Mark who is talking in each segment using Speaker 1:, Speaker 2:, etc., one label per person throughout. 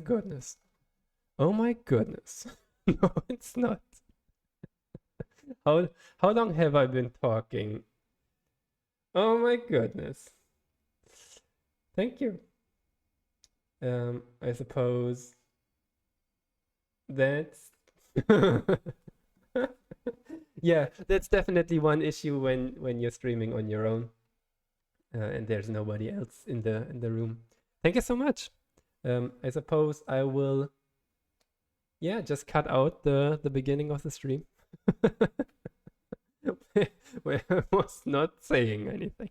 Speaker 1: goodness. Oh my goodness. No, it's not. How long have I been talking? Oh my goodness. Thank you. I suppose that's yeah, that's definitely one issue when you're streaming on your own and there's nobody else in the room. Thank you so much. I suppose I will, yeah, just cut out the beginning of the stream where I was not saying anything.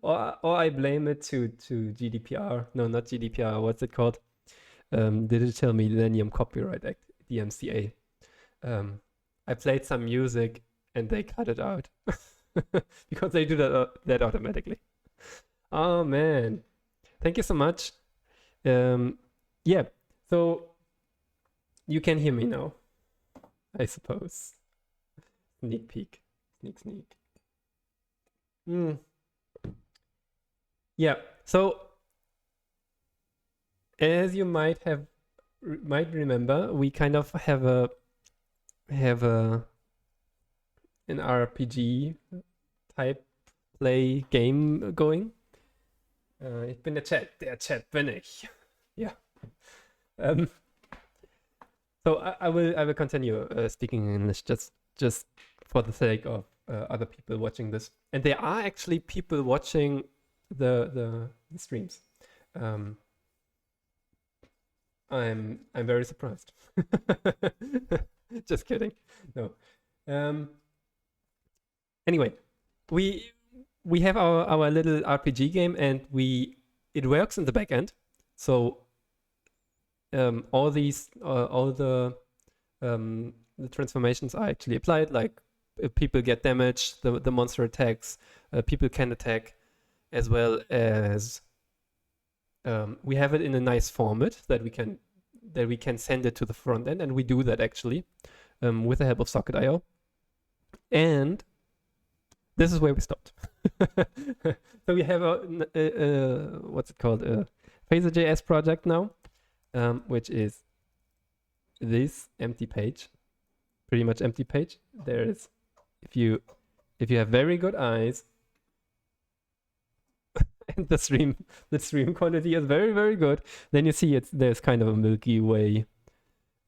Speaker 1: Or I blame it to GDPR. No, not GDPR. What's it called? Digital Millennium Copyright Act, DMCA. I played some music and they cut it out because they do that automatically. Oh man, thank you so much. Yeah, so you can hear me now, I suppose. Sneak peek, sneak. Yeah, so as you might remember, we kind of have an RPG type play game going. Ich bin der Chat bin ich. Yeah. So I will continue speaking English just for the sake of other people watching this, and there are actually people watching the streams. I'm very surprised. Just kidding. No. Anyway, we have our little RPG game, and it works in the back end. So all the transformations are actually applied. Like people get damaged, the monster attacks, people can attack, as well as we have it in a nice format that we can send it to the front end, and we do that actually with the help of Socket.io. And this is where we stopped. So we have a what's it called? A PhaserJS project now, which is this empty page, pretty much empty page. There is, if you have very good eyes, and the stream quality is very, very good, then you see there's kind of a Milky Way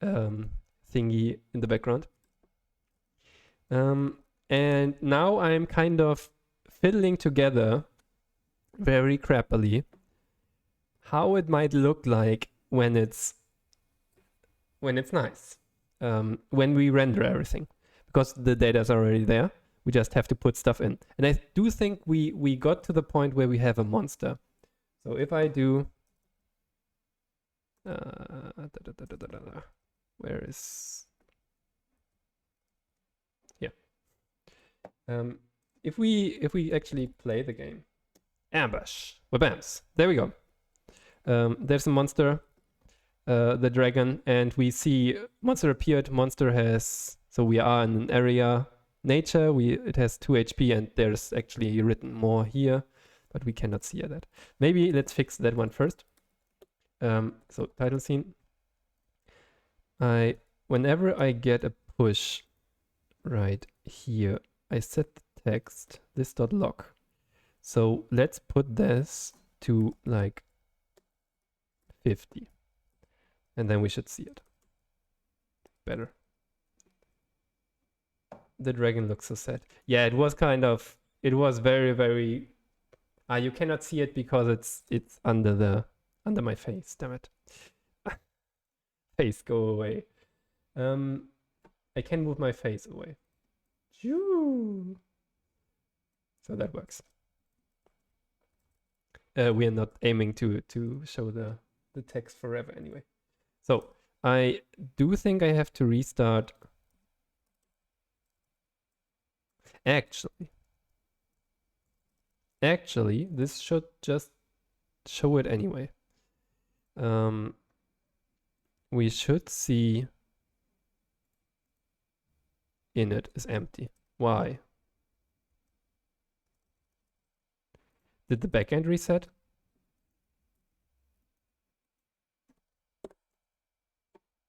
Speaker 1: thingy in the background. And now I'm kind of fiddling together very crappily how it might look like when it's nice, when we render everything, because the data is already there. We just have to put stuff in. And I do think we got to the point where we have a monster. So if I do, where is, yeah. If we actually play the game, ambush, wabams, there we go. There's a monster, the dragon, and we see monster appeared. Monster has, so we are in an area. Nature, it has 2 HP, and there's actually written more here, but we cannot see that. Maybe let's fix that one first. So title scene. Whenever I get a push right here, I set the text this.log. So let's put this to like 50, and then we should see it better. The dragon looks so sad. Yeah, it was very, very. You cannot see it because it's under my face. Damn it. Face, go away. I can move my face away. So that works. We are not aiming to show the text forever anyway. So I do think I have to restart. Actually, this should just show it anyway. We should see init is empty. Why? Did the backend reset?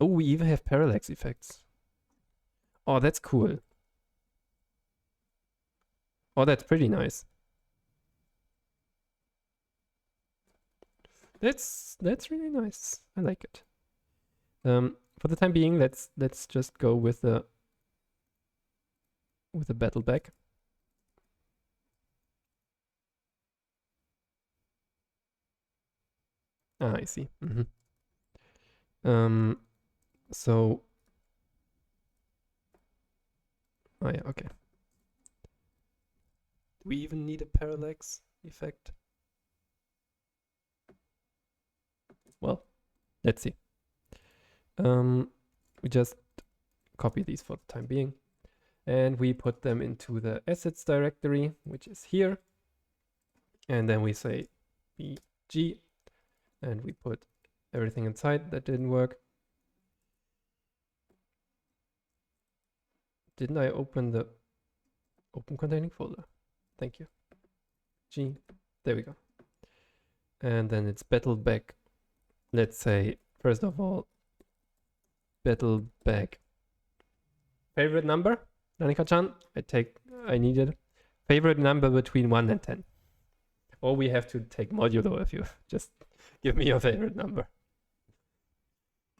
Speaker 1: Oh, we even have parallax effects. Oh, that's cool. Oh, that's pretty nice. That's really nice. I like it. For the time being, let's just go with the battle back. Ah, I see. So, oh yeah, okay. Do we even need a parallax effect? Well, let's see. We just copy these for the time being, and we put them into the assets directory, which is here. And then we say bg, and we put everything inside. That didn't work. Didn't I open the open containing folder? Thank you. G, there we go. And then it's battle back. Let's say, first of all, battle back. Favorite number? Danica-chan, I need it. Favorite number between 1 and 10. Or we have to take modulo if you just give me your favorite number.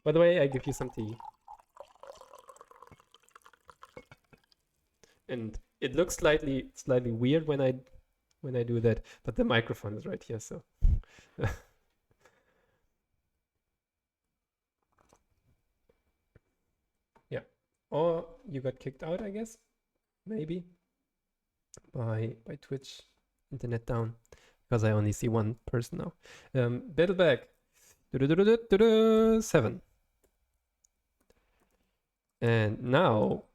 Speaker 1: By the way, I give you some tea. And it looks slightly weird when I do that, but the microphone is right here, so. Yeah. Or you got kicked out, I guess. Maybe. By Twitch. Internet down. Because I only see one person now. Battleback. 7. And now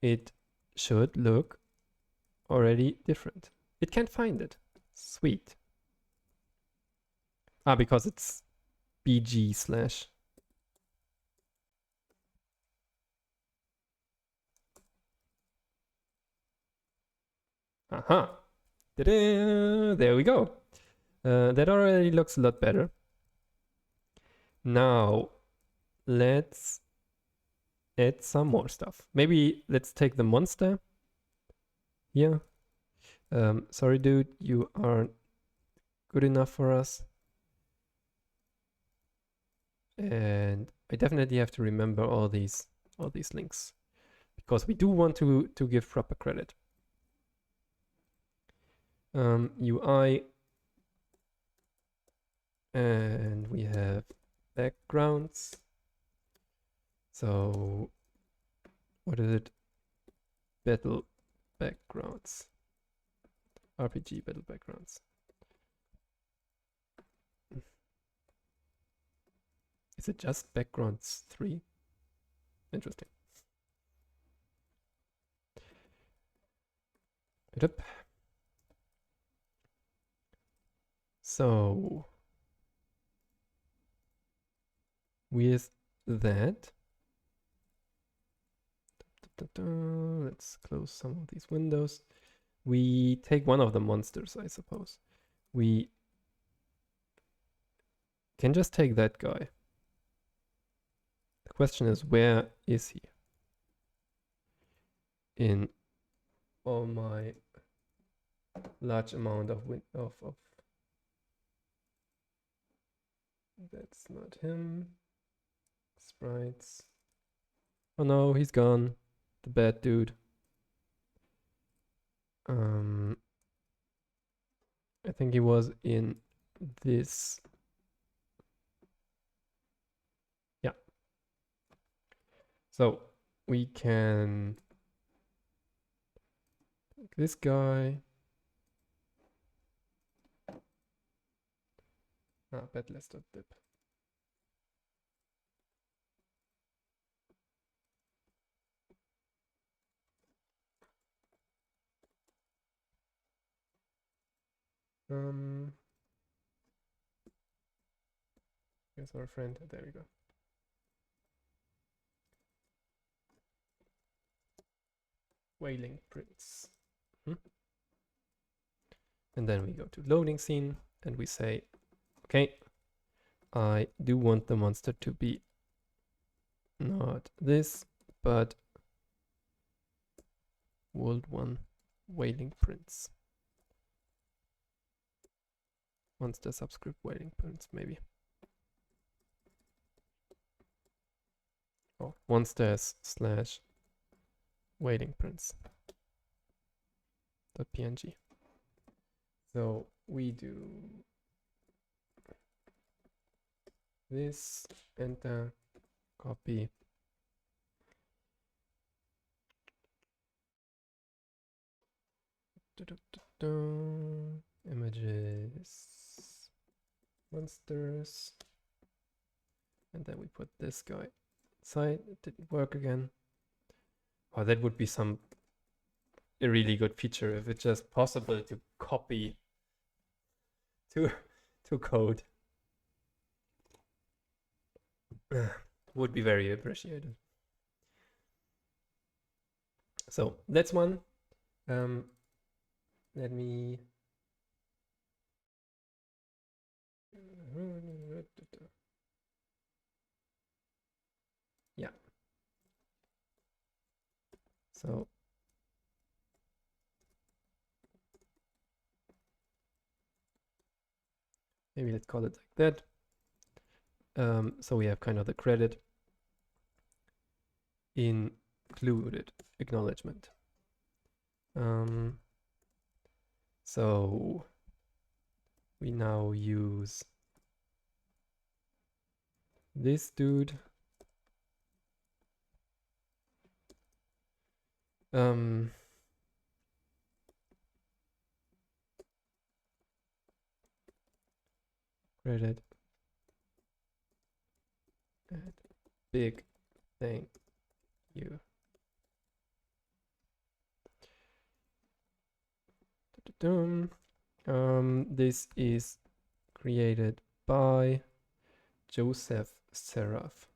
Speaker 1: it should look already different. It can't find it. Sweet. Ah, because it's bg/. Aha. Ta-da! There we go. That already looks a lot better. Now, let's add some more stuff. Maybe let's take the monster here. Sorry, dude, you aren't good enough for us. And I definitely have to remember all these links because we do want to give proper credit. UI, and we have backgrounds. So what is it? Battle backgrounds. RPG battle backgrounds. Is it just backgrounds 3? Interesting. So with that, let's close some of these windows. We take one of the monsters, I suppose. We can just take that guy. The question is, where is he? In all my large amount of that's not him. Sprites. Oh no, he's gone. The bad dude. I think he was in this. Yeah. So we can take this guy. Batless.dip. Here's our friend. There we go. Wailing Prince. And then we go to loading scene and we say, okay, I do want the monster to be not this, but world1 whaling prints. Monster subscript whaling prints, maybe. Oh, monsters slash whaling prints .png. So we do this, enter, copy. Images, monsters, and then we put this guy inside. It didn't work again. Oh, that would be a really good feature if it's just possible to copy to code. Would be very appreciated. So that's one. Let me yeah. So maybe let's call it like that. So we have kind of the credit included acknowledgement. So we now use this dude. Credit and big thank you. This is created by Joseph Seraph.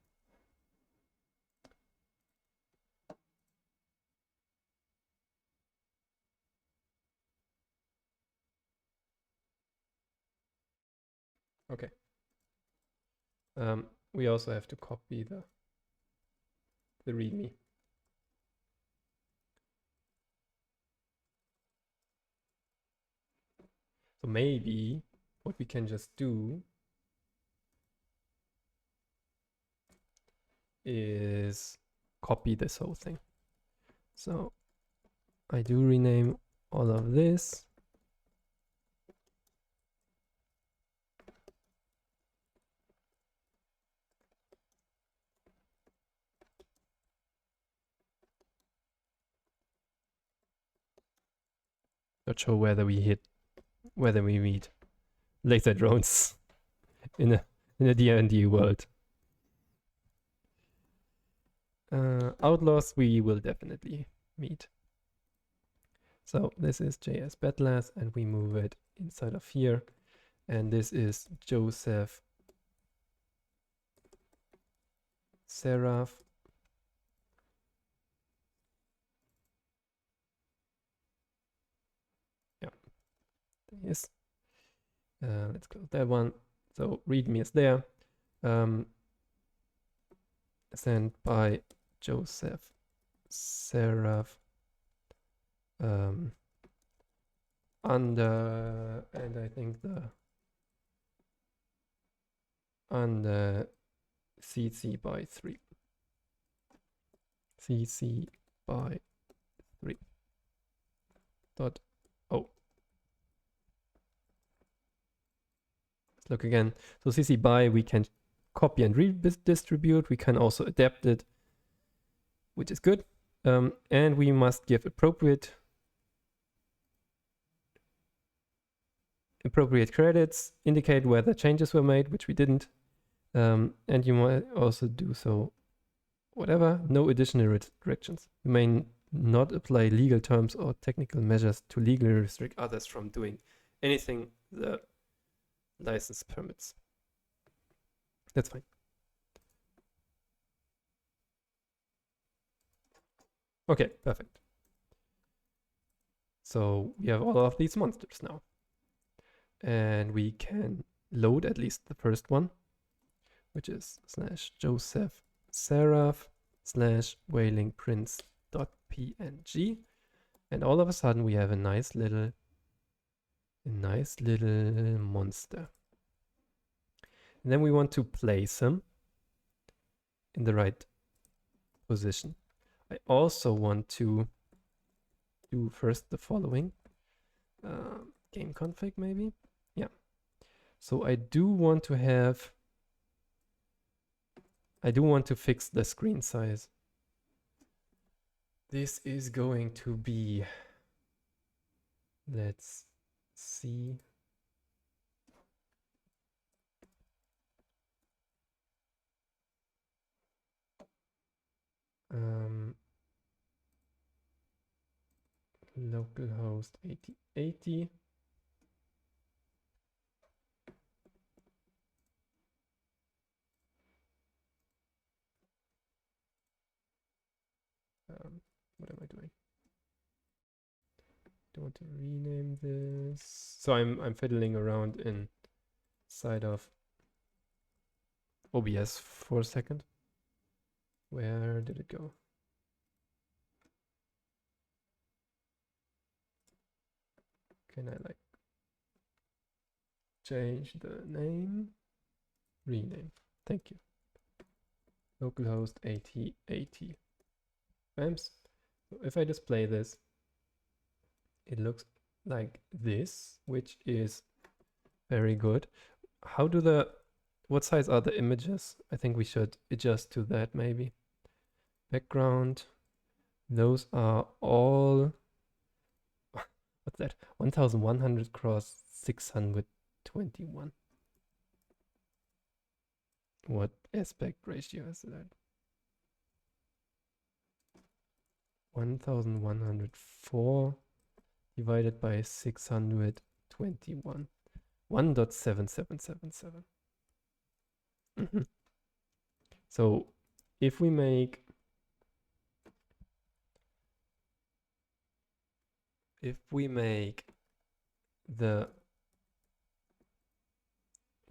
Speaker 1: Okay. We also have to copy the README. So maybe what we can just do is copy this whole thing. So I do rename all of this. Not sure whether we meet laser drones in a DnD world. Outlaws we will definitely meet. So this is JS Battlers, and we move it inside of here. And this is Joseph Seraph. Yeah, yes. Let's close that one. So README is there. Sent by Joseph Seraph. Under, and I think under CC by 3. CC by 3. Dot O. Let's look again. So CC by we can copy and redistribute. We can also adapt it, which is good. And we must give appropriate credits, indicate whether changes were made, which we didn't. And you might also do so, whatever, no additional restrictions. You may not apply legal terms or technical measures to legally restrict others from doing anything the license permits. That's fine. Okay, perfect. So we have all of these monsters now. And we can load at least the first one, which is /Joseph Seraph. slash whaling prints.png, and all of a sudden we have a nice little monster. And then we want to place him in the right position. I also want to do first the following. Game config maybe? Yeah. So I do want to fix the screen size. This is going to be, let's see. Localhost 8080. What am I doing? Don't want to rename this. So I'm fiddling around inside of OBS for a second. Where did it go? Can I like change the name? Rename. Thank you. Localhost 8080. Bams. So if I display this, it looks like this, which is very good. What size are the images? I think we should adjust to that maybe. Background. Those are all, what's that? 1100 cross 621. What aspect ratio is that? 1104 divided by 621. 1.7777. So if we make the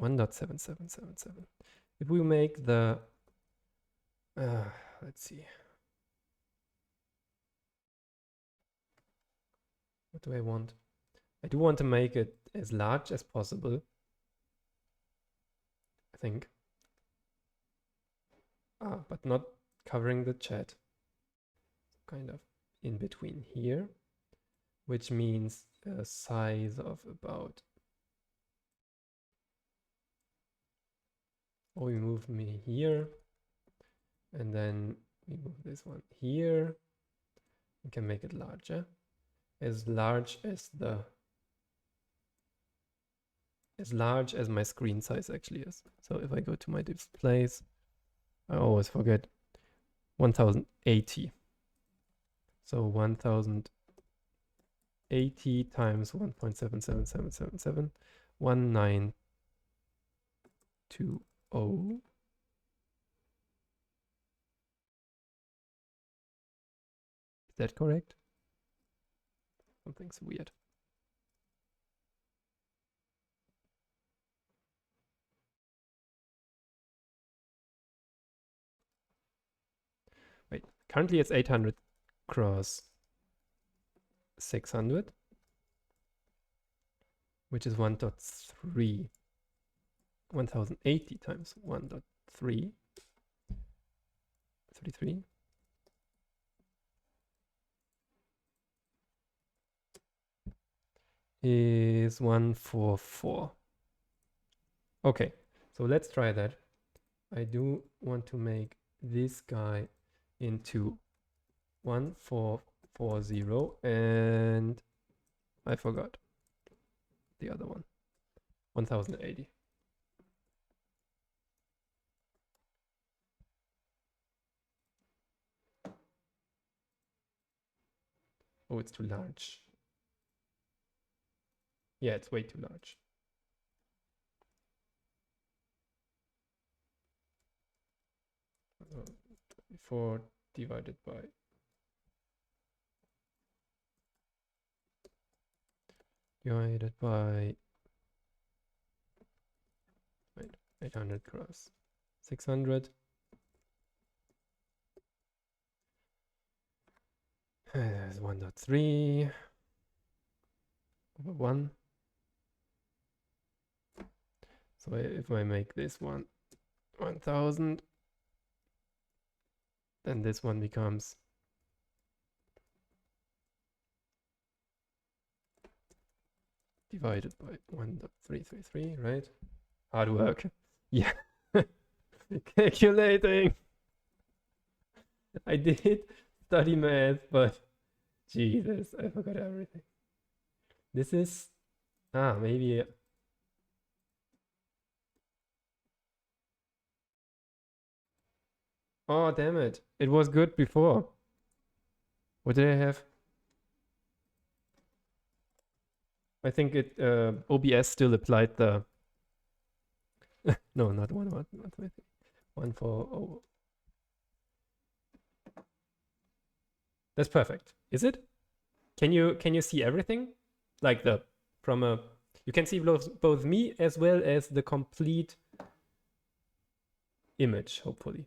Speaker 1: 1.7777, if we make the let's see, what do I want? I do want to make it as large as possible, I think, but not covering the chat, kind of in between here, which means a size of about, we move me here, and then we move this one here. We can make it larger, as large as my screen size actually is. So if I go to my displays, I always forget 1080. So 1080 times 1.77777, 1920. Is that correct? Something's weird. Wait, currently it's 800 cross 600, which is 1.3. 1080 times 1.3, 33. Is 144. Okay, so let's try that. I do want to make this guy into 1440, and I forgot the other one, 1080. Oh, it's too large. Yeah, it's way too large. Before divided by 800 cross 600. There's 1.3 over 1. So if I make this one 1000, then this one becomes divided by 1.333, right? Hard work. Yeah. Calculating. I did study math, but Jesus, I forgot everything. This is maybe oh damn it. It was good before. What did I have? I think it OBS still applied the no, not 140. That's perfect. Is it? Can you see everything? Like you can see both me as well as the complete image, hopefully.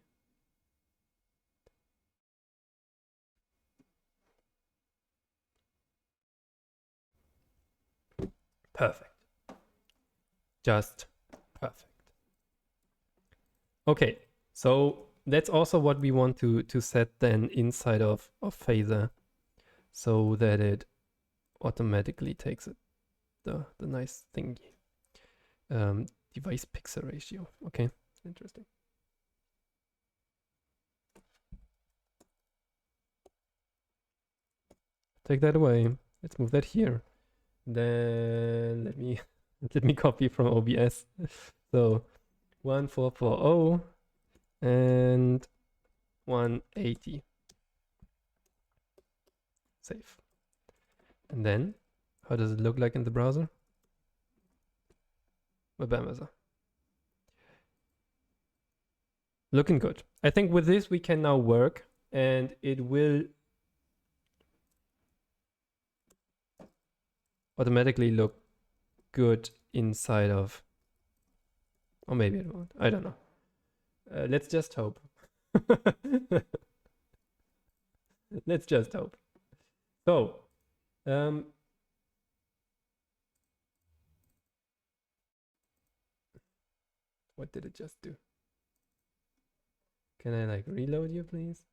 Speaker 1: Perfect. Just perfect. Okay, so that's also what we want to set then inside of Phaser, so that it automatically takes it the nice thingy. Device pixel ratio. Okay, interesting. Take that away. Let's move that here. Then let me copy from OBS. So 1440 and 180. Save. And then how does it look like in the browser? Webamazer. Looking good. I think with this we can now work, and it will automatically look good inside of, or maybe it won't. I don't know. Let's just hope. Let's just hope. So, what did it just do? Can I like reload you, please?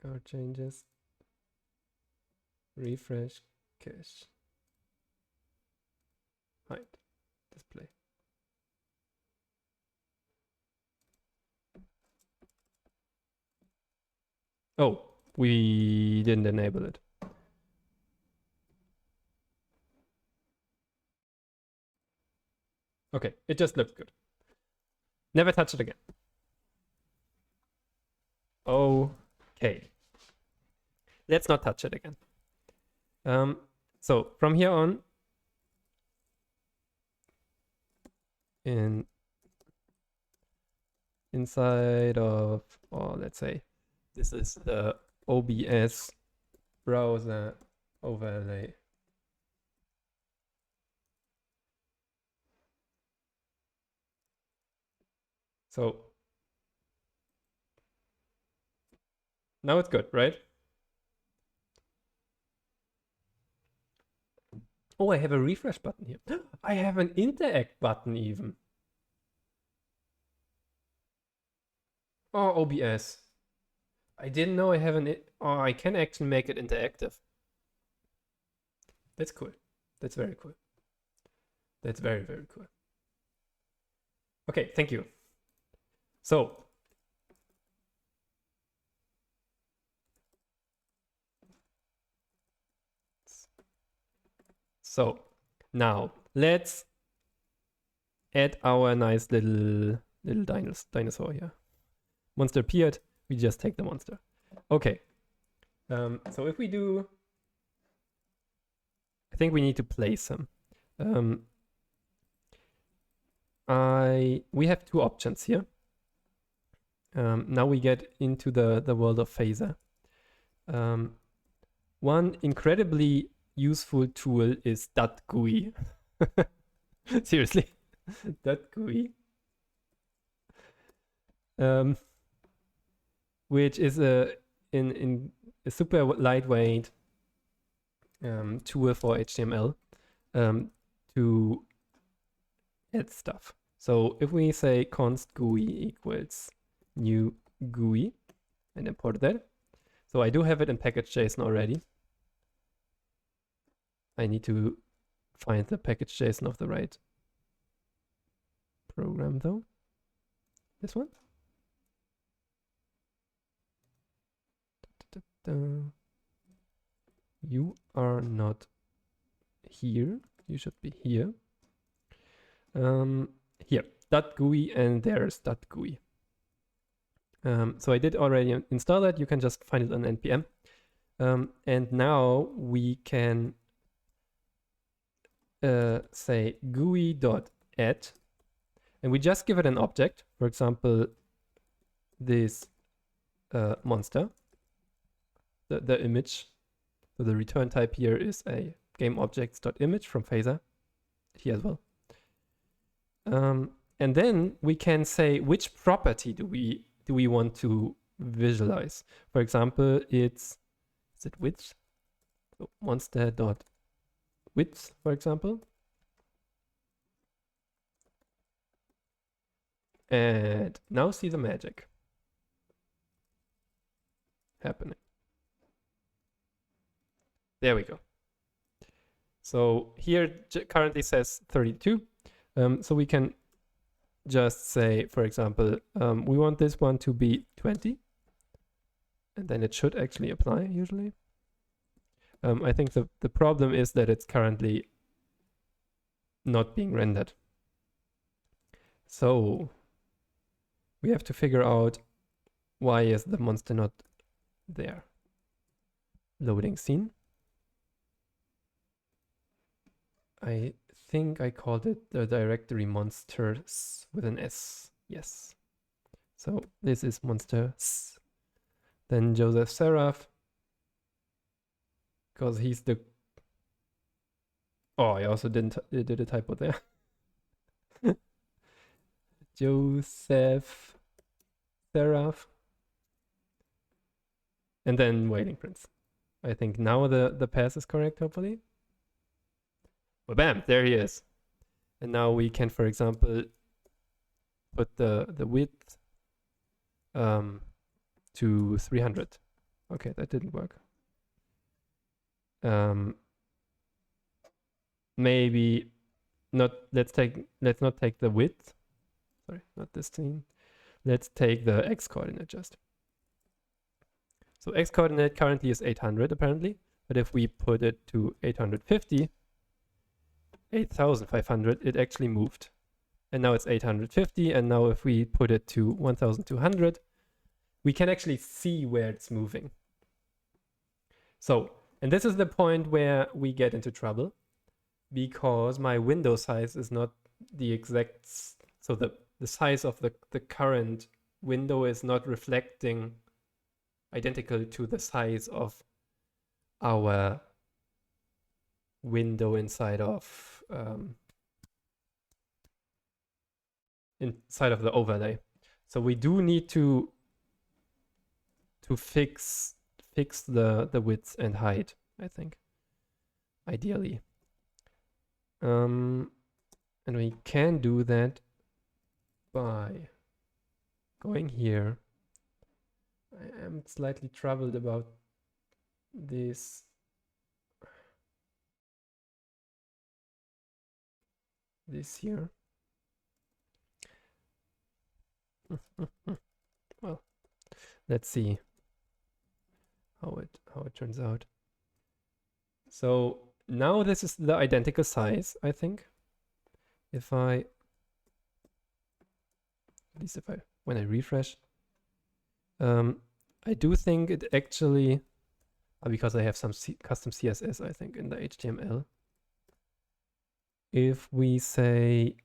Speaker 1: Card changes. Refresh. Cache. Hide. Display. Oh, we didn't enable it. Okay, it just looked good. Never touch it again. Okay. Let's not touch it again. So from here on, inside of, or let's say, this is the OBS browser overlay. So now it's good, right? Oh, I have a refresh button here. I have an interact button even. Oh, OBS. I didn't know I have I can actually make it interactive. That's cool. That's very cool. That's very, very cool. Okay, thank you. So now let's add our nice little dinosaur here. Monster appeared, we just take the monster. Okay. So if we do, I think we need to place him. We have two options here. Now we get into the world of Phaser. One incredibly useful tool is .gui. Seriously, .gui. Which is in a super lightweight tool for HTML to add stuff. So if we say const GUI equals new GUI and import that. So I do have it in package.json already. I need to find the package.json of the right program though. This one. You are not here. You should be here. Here, .gui and there's .gui. So I did already install that. You can just find it on npm. And now we can say GUI.add, and we just give it an object. For example, this monster, the image. So the return type here is a GameObjects.image from Phaser here as well. And then we can say which property do we want to visualize. For example, is it width? So monster.width, for example. And now see the magic happening. There we go. So here currently says 32. So we can just say, for example, we want this one to be 20. And then it should actually apply usually. I think the problem is that it's currently not being rendered. So we have to figure out why is the monster not there. Loading scene. I think I called it the directory monsters with an S. Yes. So this is monsters. Then Joseph Seraph, because he's the... Oh, I also did a typo there. Joseph Seraph. And then Wailing Prince. I think now the path is correct, hopefully. Well, bam, there he is. And now we can, for example, put the width to 300. Okay, that didn't work. Maybe not. Let's not take the width. Sorry, not this thing. Let's take the x coordinate just. So x coordinate currently is 800 apparently, but if we put it to 850, 8,500, it actually moved. And now it's 850, and now if we put it to 1,200, we can actually see where it's moving. So, and this is the point where we get into trouble, because my window size is not the exact, so the size of the current window is not reflecting identical to the size of our window inside of the overlay. So we do need to fix the width and height, I think, ideally. And we can do that by going here. I am slightly troubled about this. This here. Well, let's see how it turns out. So now this is the identical size, I think. If I, at least when I refresh, I do think it actually, because I have some custom CSS, I think, in the HTML. If we say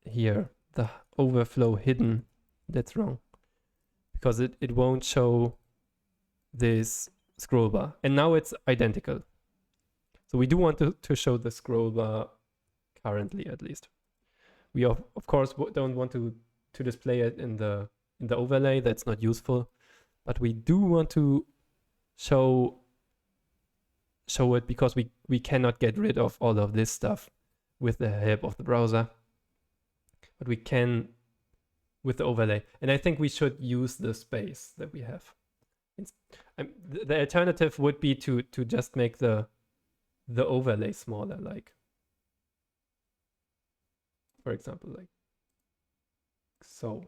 Speaker 1: here, the overflow hidden, that's wrong. Because it won't show this scroll bar. And now it's identical. So we do want to show the scroll bar currently, at least. We of course don't want to display it in the overlay. That's not useful. But we do want to show it because we cannot get rid of all of this stuff with the help of the browser, but we can with the overlay. And I think we should use the space that we have. The alternative would be to just make the overlay smaller, like, for example, like so.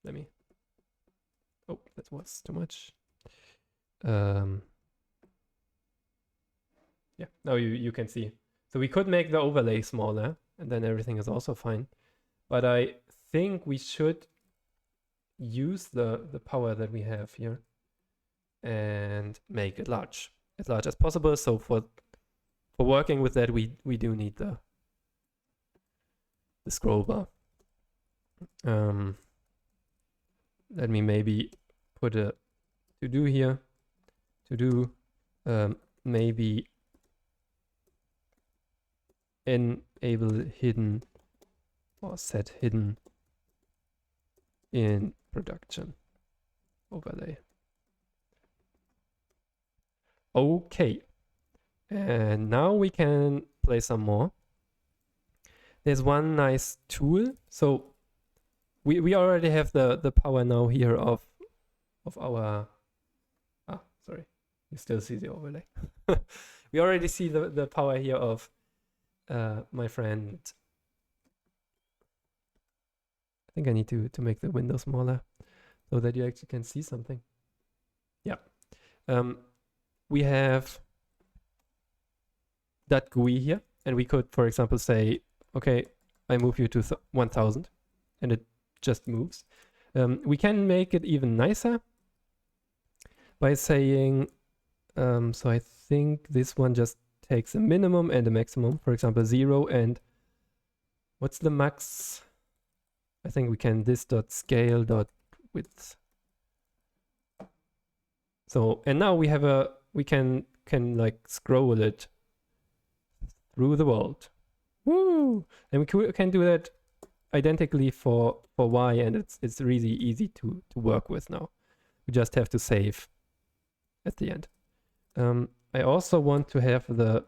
Speaker 1: Let me, oh, that was too much. Yeah, now you can see. So we could make the overlay smaller and then everything is also fine. But I think we should use the power that we have here and make it large as possible. So for working with that, we do need the scroll bar. Let me maybe put a to do here. To do maybe enable hidden or set hidden in production overlay. Okay, and now we can play some more. There's one nice tool. So we already have the power now here of our, sorry, you still see the overlay. We already see the power here of my friend. I think I need to make the window smaller so that you actually can see something. Yeah. We have that GUI here, and we could, for example, say, okay, I move you to 1000, and it just moves. We can make it even nicer by saying, so I think this one just takes a minimum and a maximum, for example, 0 and what's the max? I think we can this.scale.width. So, and now we have we can like scroll it through the world. Woo! And we can do that identically for Y, and it's really easy to work with now. We just have to save at the end. I also want to have is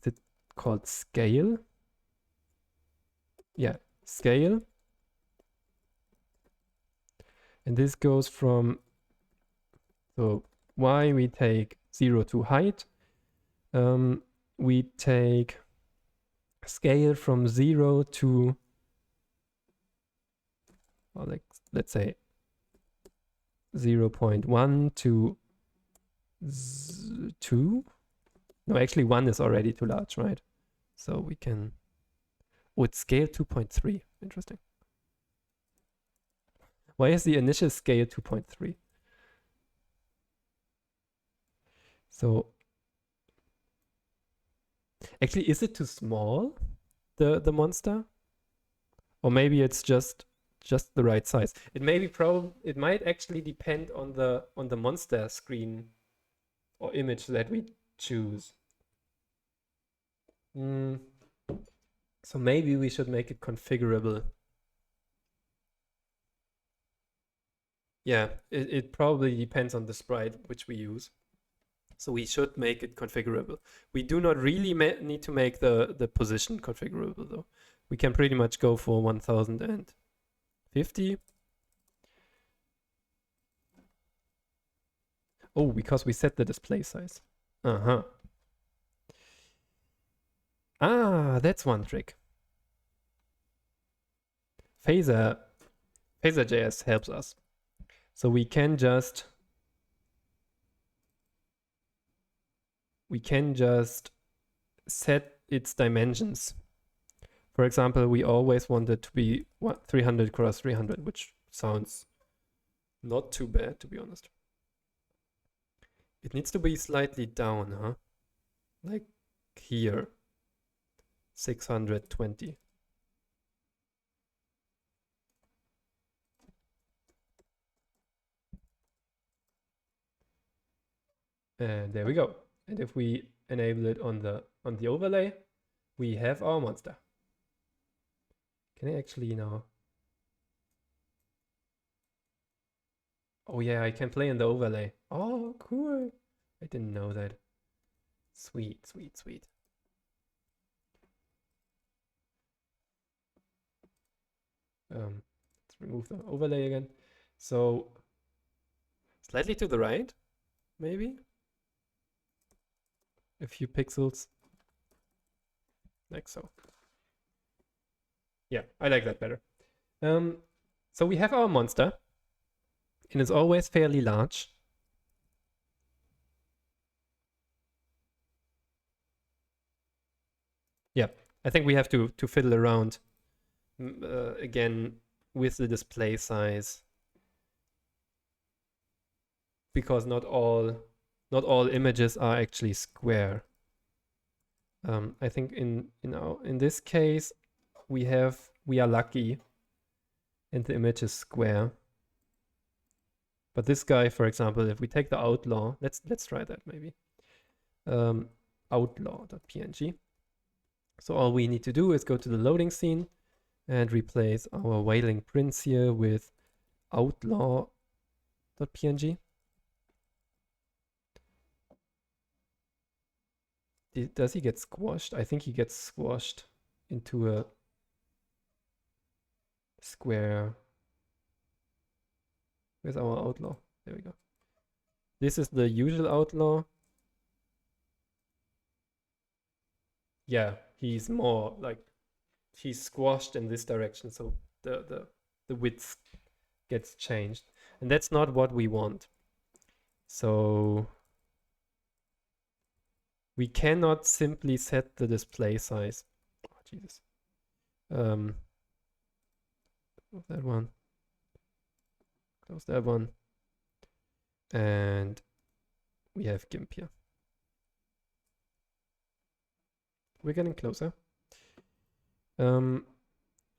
Speaker 1: it called scale? Yeah, scale. And this goes from, so Y we take 0 to height. We take scale from 0 to, well, like, let's say 0.1 to 2. No, actually 1 is already too large, right? So we can, oh, it's scale 2.3. Interesting. Why is the initial scale 2.3? So actually, is it too small, the monster? Or maybe it's just the right size. It may be it might actually depend on the monster screen or image that we choose. So maybe we should make it configurable. Yeah, it probably depends on the sprite which we use. So we should make it configurable. We do not really need to make the position configurable though. We can pretty much go for 1050. Oh, because we set the display size. Ah, that's one trick. PhaserJS helps us. So we can just set its dimensions. For example, we always want it to be 300 cross 300, which sounds not too bad, to be honest. It needs to be slightly down, huh? Like here, 620. And there we go. And if we enable it on the overlay, we have our monster. Can I actually now? Oh yeah, I can play in the overlay. Oh, cool. I didn't know that. Sweet, sweet, sweet. Let's remove the overlay again. So slightly to the right, maybe a few pixels, like so. Yeah, I like that better. So we have our monster, and it's always fairly large. Yeah, I think we have to fiddle around again with the display size, because not all images are actually square. I think in this case we are lucky and the image is square. But this guy, for example, if we take the outlaw, let's try that maybe. Outlaw.png. So all we need to do is go to the loading scene and replace our wailing prince here with outlaw.png. Does he get squashed? I think he gets squashed into a square. Where's our outlaw? There we go. This is the usual outlaw. Yeah, he's more like, he's squashed in this direction, so the width gets changed. And that's not what we want. So we cannot simply set the display size. Oh, Jesus. Close that one. Close that one. And we have GIMP here. We're getting closer.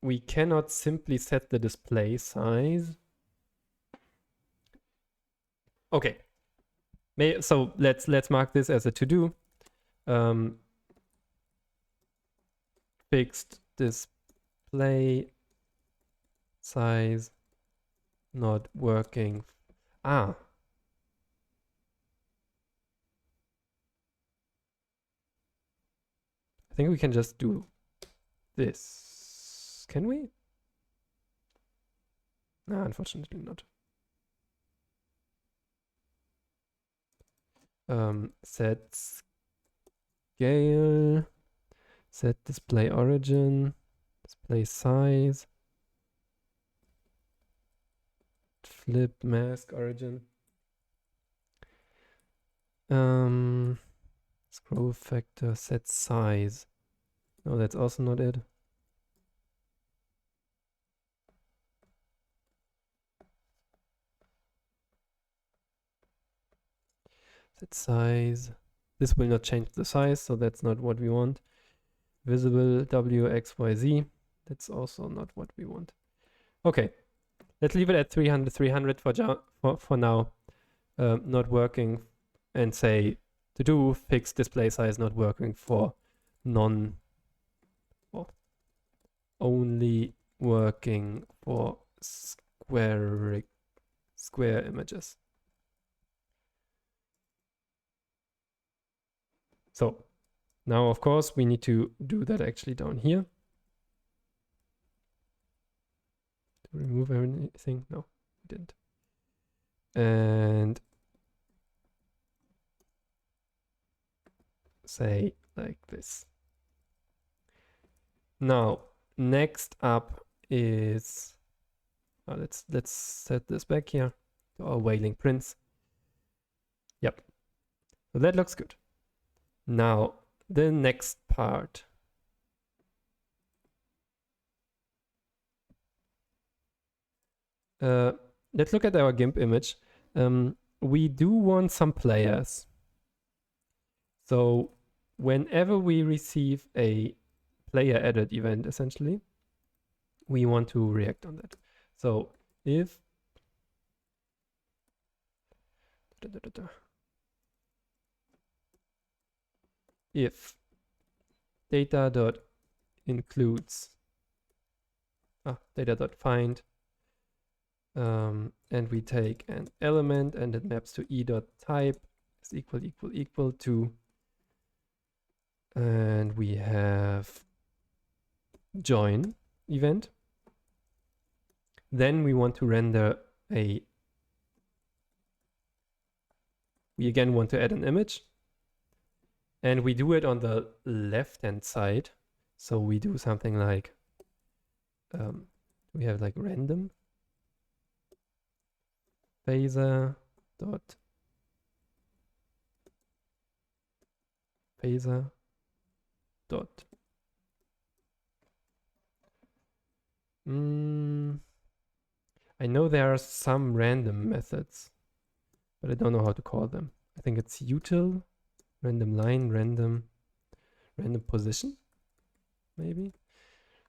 Speaker 1: We cannot simply set the display size. Okay. So let's mark this as a to-do. Fixed display size not working. I think we can just do this. Can we? No, unfortunately not. Set scale, set display origin, display size, flip mask origin. Scroll factor, set size. No, that's also not it. Set size. This will not change the size, so that's not what we want. Visible WXYZ. That's also not what we want. Okay, let's leave it at 300 for now. Not working, and say to do fixed display size not working for only working for square images. So now, of course, we need to do that actually down here. To remove anything? No, we didn't. And say like this. Now, next up is, let's set this back here to our wailing prince. Yep. So that looks good. Now, the next part. Let's look at our GIMP image. We do want some players. So whenever we receive a player added event, essentially, we want to react on that. So if data.includes data.find and we take an element and it maps to e.type is equal to, and we have join event. Then we want to render we again want to add an image, and we do it on the left hand side. So we do something like we have like random phaser dot phaser dot I know there are some random methods, but I don't know how to call them. I think it's util, random line, random position, maybe.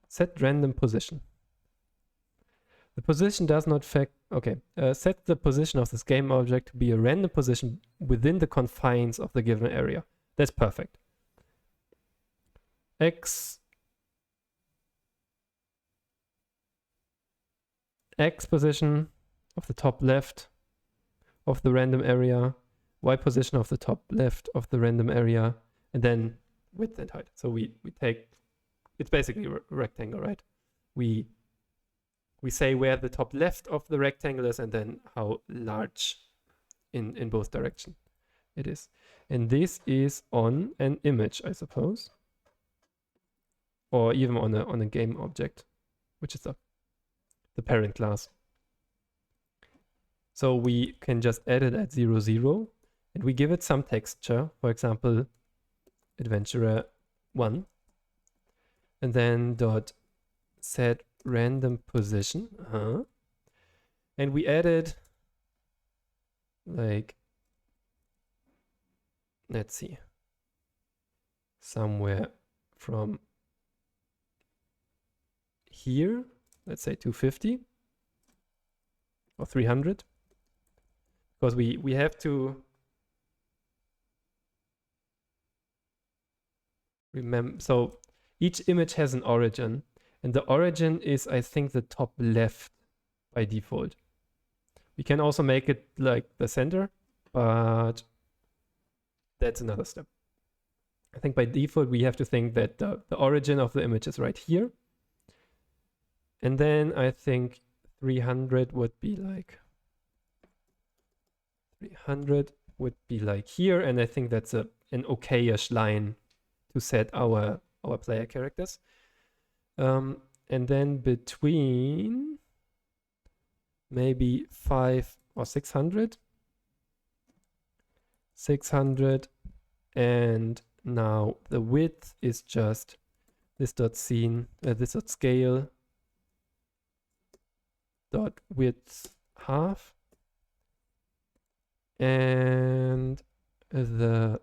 Speaker 1: Set random position. The position does not set the position of this game object to be a random position within the confines of the given area. That's perfect. X position of the top left of the random area, Y position of the top left of the random area, and then width and height. So we take, it's basically a rectangle, right? We say where the top left of the rectangle is and then how large in both directions it is. And this is on an image, I suppose. Or even on a game object, which is the parent class. So we can just add it at 0, 0, and we give it some texture, for example, adventurer 1, and then dot set random position, and we added, like, let's see, somewhere from here, let's say 250 or 300, because we have to remember, so each image has an origin, and the origin is, I think, the top left by default. We can also make it like the center, but that's another step. I think by default we have to think that the origin of the image is right here. And then I think 300 would be like here, and I think that's an okay-ish line to set our player characters. And then between maybe 5 or 600, and now the width is just this dot scene, this dot scale dot width half, and the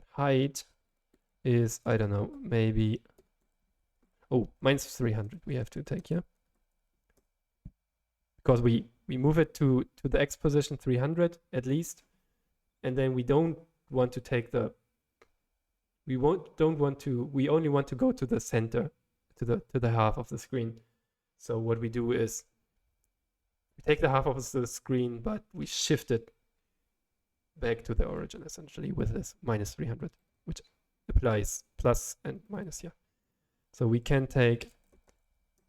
Speaker 1: height is, I don't know, maybe, minus 300 we have to take here, because we move it to the X position 300 at least, and then we don't want to take we only want to go to the center, to the half of the screen. So what we do is we take the half of the screen, but we shift it back to the origin essentially with this minus 300, which applies plus and minus here. So we can take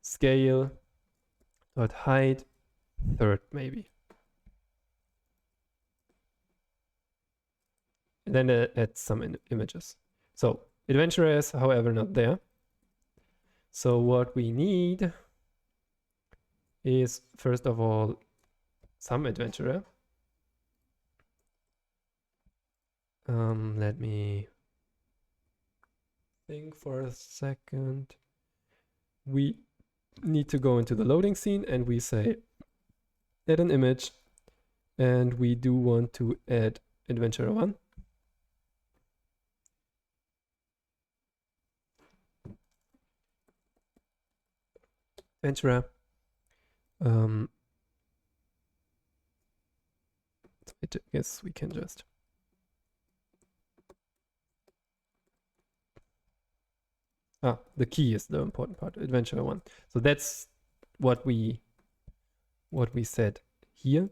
Speaker 1: scale dot height third maybe, and then add some images. So adventurer is, however, not there. So what we need is, first of all, some adventurer. Let me think for a second. We need to go into the loading scene and we say add an image, and we do want to add adventurer 1. Adventurer. I guess we can just The key is the important part, adventure 1. So that's what we said here.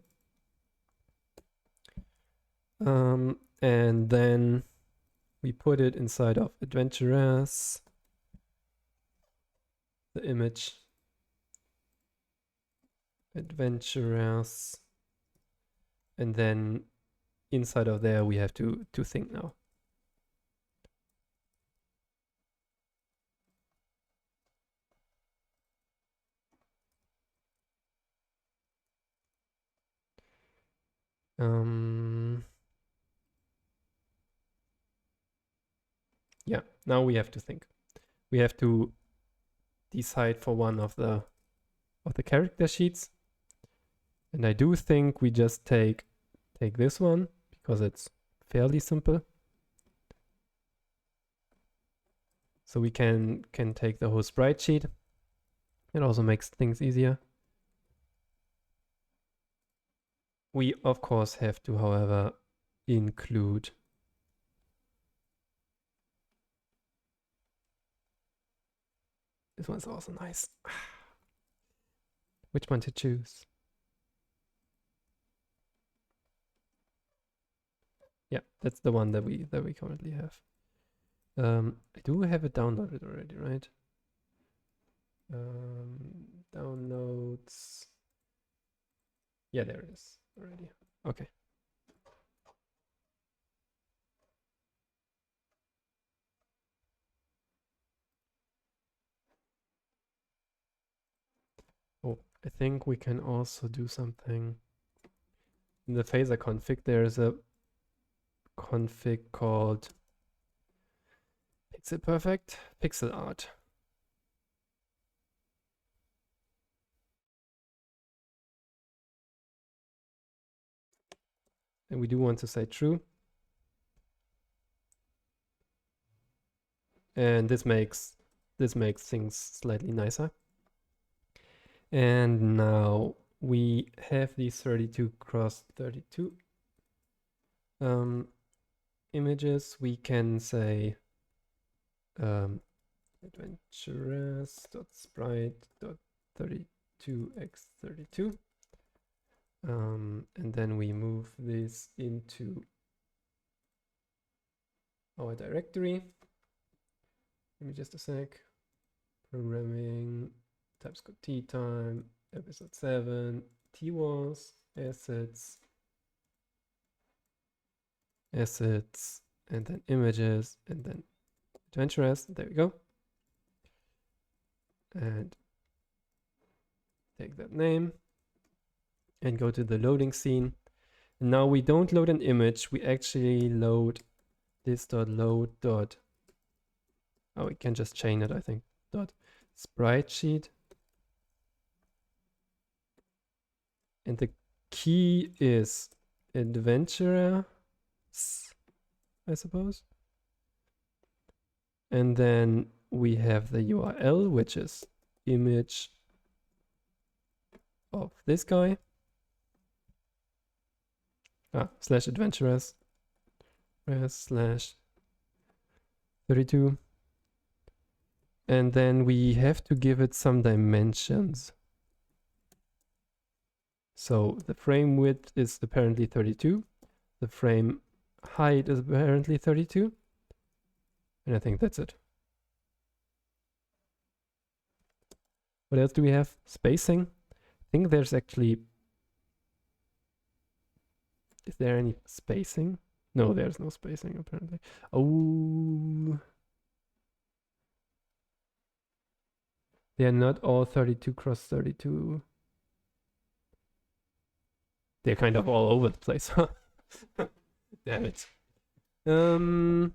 Speaker 1: And then we put it inside of adventurers, the image adventurers, and then inside of there we have to think now. Yeah, now we have to think. We have to decide for one of the character sheets. And I do think we just take this one because it's fairly simple. So we can take the whole sprite sheet. It also makes things easier. We of course have to, however, include this one's also nice. Which one to choose? Yeah, that's the one that we currently have. I do have it downloaded already, right? Downloads. Yeah, there it is already. Okay. Oh, I think we can also do something. In the Phaser config, there's a config called Pixel Perfect Pixel Art. And we do want to say true. And this makes things slightly nicer. And now we have these 32 cross 32 images. We can say adventurers.sprite.32x32. And then we move this into our directory. Give me just a sec. Programming, TypeScript tea time, episode 7, TWAS, assets, and then images, and then adventurers. There we go. And take that name and go to the loading scene. And now we don't load an image, we actually load this.load. Oh, we can just chain it, I think. Sprite sheet. And the key is adventurer, I suppose. And then we have the URL, which is image of this guy. Slash adventurers slash 32. And then we have to give it some dimensions. So the frame width is apparently 32. The frame height is apparently 32. And I think that's it. What else do we have? Spacing. I think there's actually... Is there any spacing? No, there's no spacing apparently. Oh... They're not all 32 cross 32. They're kind of all over the place. Damn it. So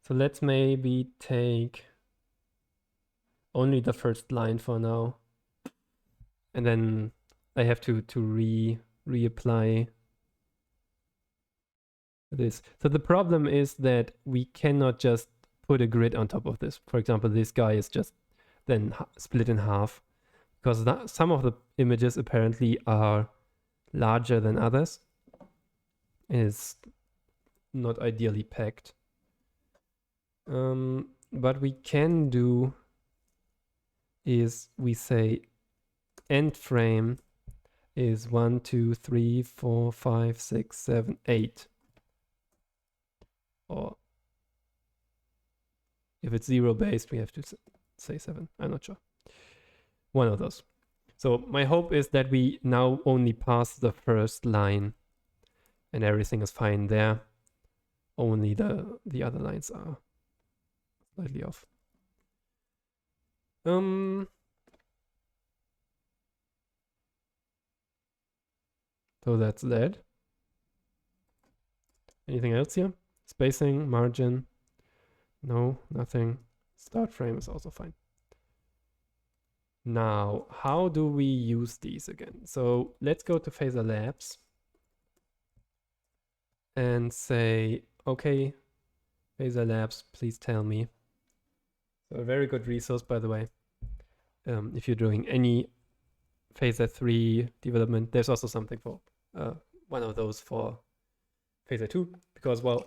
Speaker 1: let's maybe take only the first line for now. And then I have to reapply this. So the problem is that we cannot just put a grid on top of this. For example, this guy is just then split in half because some of the images apparently are larger than others. It's not ideally packed. What we can do is we say end frame is 1, 2, 3, 4, 5, 6, 7, 8. Or if it's 0 based, we have to say 7. I'm not sure. One of those. So my hope is that we now only pass the first line and everything is fine there. Only the other lines are slightly off. So that's that. Anything else here? Spacing, margin. No, nothing. Start frame is also fine. Now, how do we use these again? So let's go to Phaser Labs and say, okay, Phaser Labs, please tell me. So a very good resource, by the way. If you're doing any Phaser 3 development, there's also something for one of those for Phaser 2, because, well,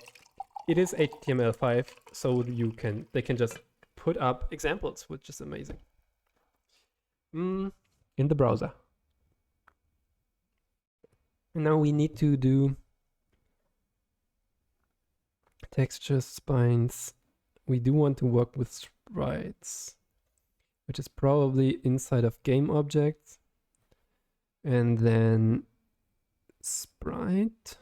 Speaker 1: it is HTML5, so they can just put up examples, which is amazing. In the browser. And now we need to do textures, spines. We do want to work with sprites, which is probably inside of game objects. And then sprites.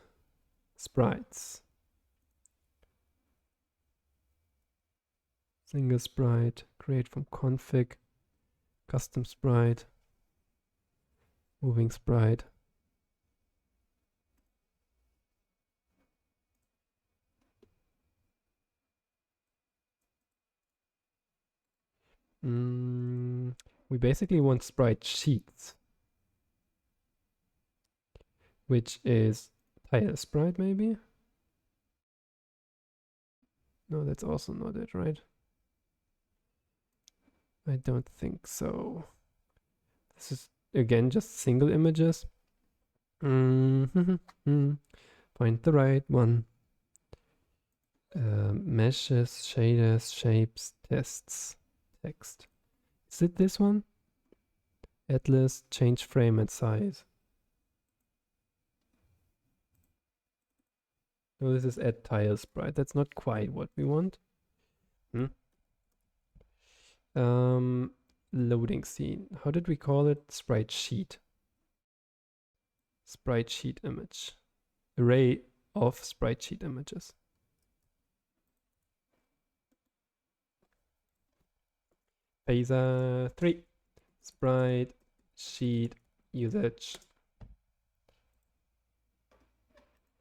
Speaker 1: Single sprite, create from config, custom sprite, moving sprite. We basically want sprite sheets, which is tile sprite maybe? No, that's also not it, right? I don't think so. This is again just single images. Find the right one. Meshes, shaders, shapes, tests, text. Is it this one? Atlas, change frame and size. No, this is add tile sprite. That's not quite what we want. Loading scene. How did we call it? Sprite sheet. Sprite sheet image. Array of sprite sheet images. Phaser 3. Sprite sheet usage.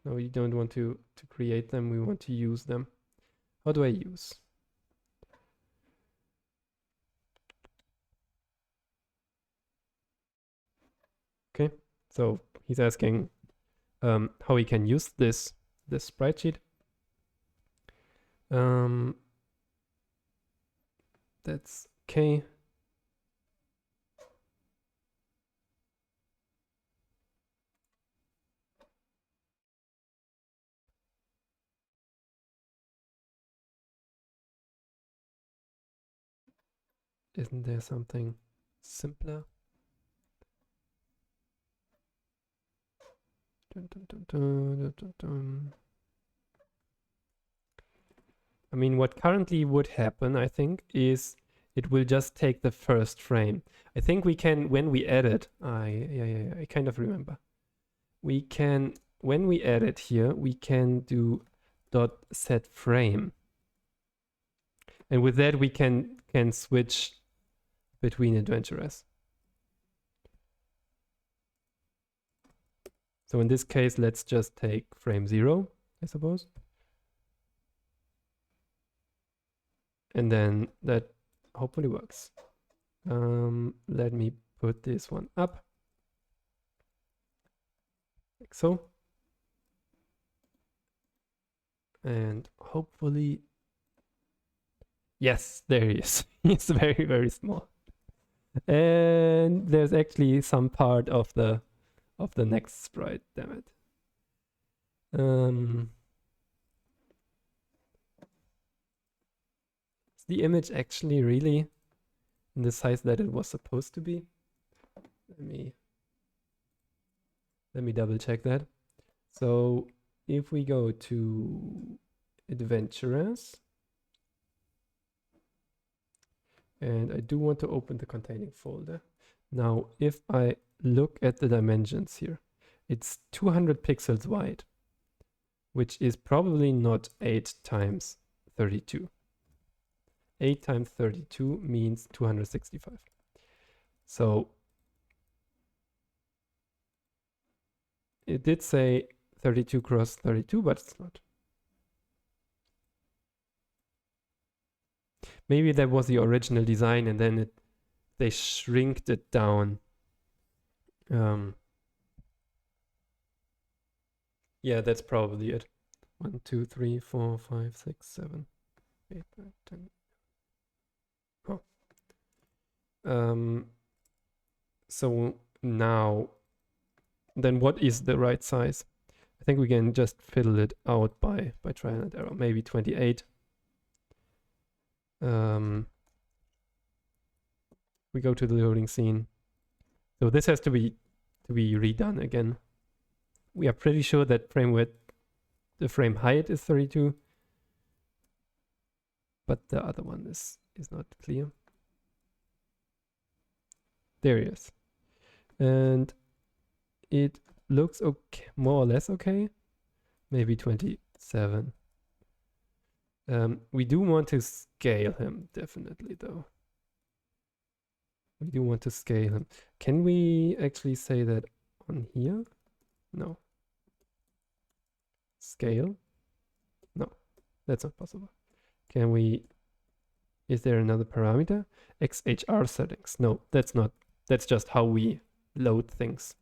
Speaker 1: No, we don't want to create them. We want to use them. How do I use? Okay, so he's asking how he can use this sprite sheet. That's okay. Isn't there something simpler? I mean, what currently would happen, I think, is it will just take the first frame. I think we can, when we edit, I kind of remember. We can, when we edit here, we can do .set frame. And with that, we can switch between adventurers. So in this case, let's just take frame 0, I suppose. And then that hopefully works. Let me put this one up. Like so. And hopefully, yes, there he is. He's very, very small. And there's actually some part of the next sprite, damn it. the image actually really in the size that it was supposed to be? Let me double check that. So if we go to adventurers, and I do want to open the containing folder. Now, if I look at the dimensions here, it's 200 pixels wide, which is probably not 8 times 32. 8 times 32 means 265. So it did say 32 cross 32, but it's not. Maybe that was the original design and then they shrinked it down. Yeah, that's probably it. 1, 2, 3, 4, 5, 6, 7, 8, 9, 10. Oh. So now, then what is the right size? I think we can just fiddle it out by trial and error. Maybe 28. We go to the loading scene. So this has to be redone again. We are pretty sure that frame width, the frame height is 32, but the other one is not clear. There he is. And it looks okay, more or less okay. Maybe 27. We do want to scale him, definitely, though. We do want to scale him. Can we actually say that on here? No. Scale? No, that's not possible. Can we... Is there another parameter? XHR settings. No, that's not. That's just how we load things.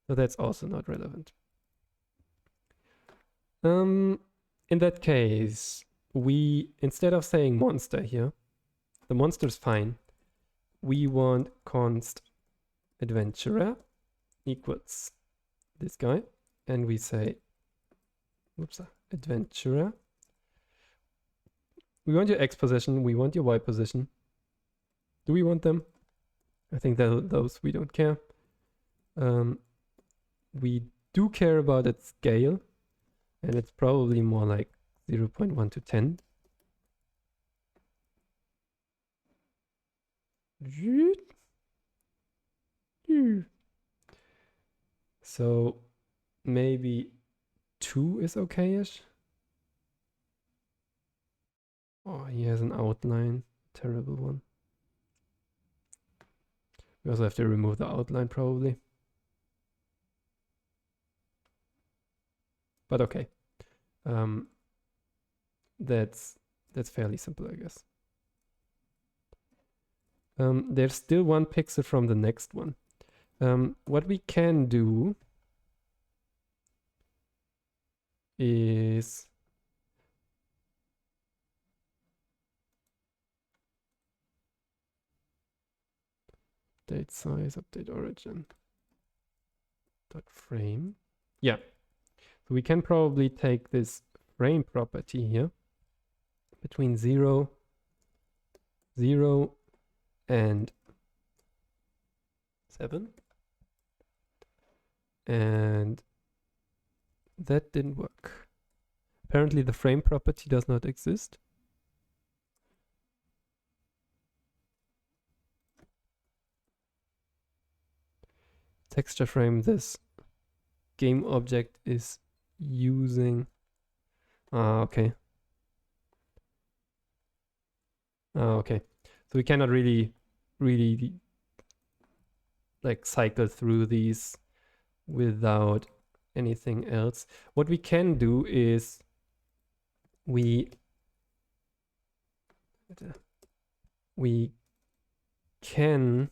Speaker 1: So that's also not relevant. In that case, we, instead of saying monster here, the monster's fine. We want const adventurer equals this guy. And we say, oops, adventurer. We want your X position, we want your Y position. Do we want them? I think that those we don't care. We do care about its scale, and it's probably more like 0.1 to 10. So maybe 2 is okay-ish. Oh, he has an outline. Terrible one. We also have to remove the outline probably. But okay. That's fairly simple, I guess. There's still 1 pixel from the next one. What we can do is update size, update origin, dot frame. Yeah, so we can probably take this frame property here between 0, 0, and 7, and that didn't work. Apparently the frame property does not exist. Texture frame, this game object is using. Okay. Okay. So we cannot really like cycle through these without anything else. What we can do is we can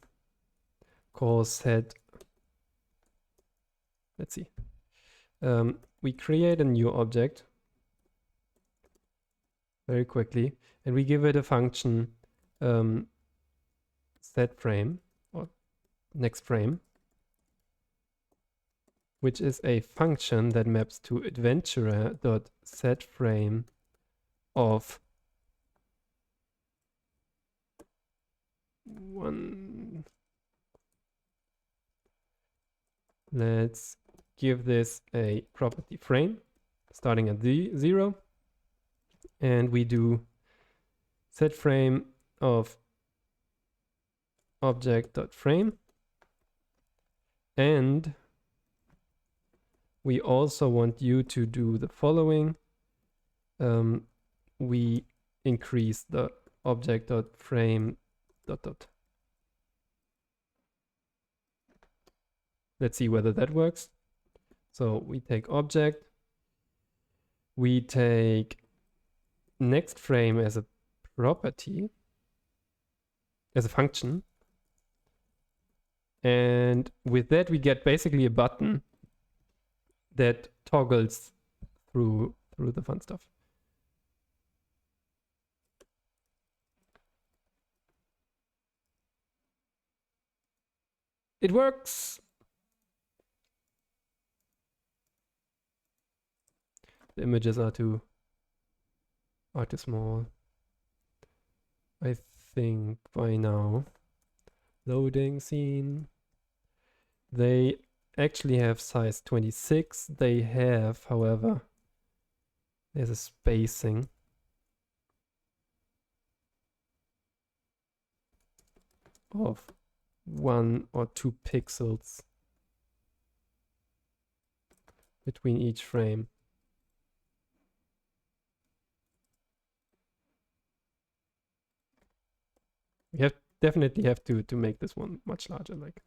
Speaker 1: call set. Let's see. We create a new object very quickly, and we give it a function set frame or next frame, which is a function that maps to adventurer.setFrame of one. Let's give this a property frame starting at the 0. And we do set frame of object.frame. And we also want you to do the following. We increase the object.frame ... Let's see whether that works. So we take object, we take next frame as a property, as a function. And with that, we get basically a button that toggles through the fun stuff. It works. The images are too small. I think by now. Loading scene. They actually have size 26. They have, however, there's a spacing of 1 or 2 pixels between each frame. We definitely have to make this one much larger. Like,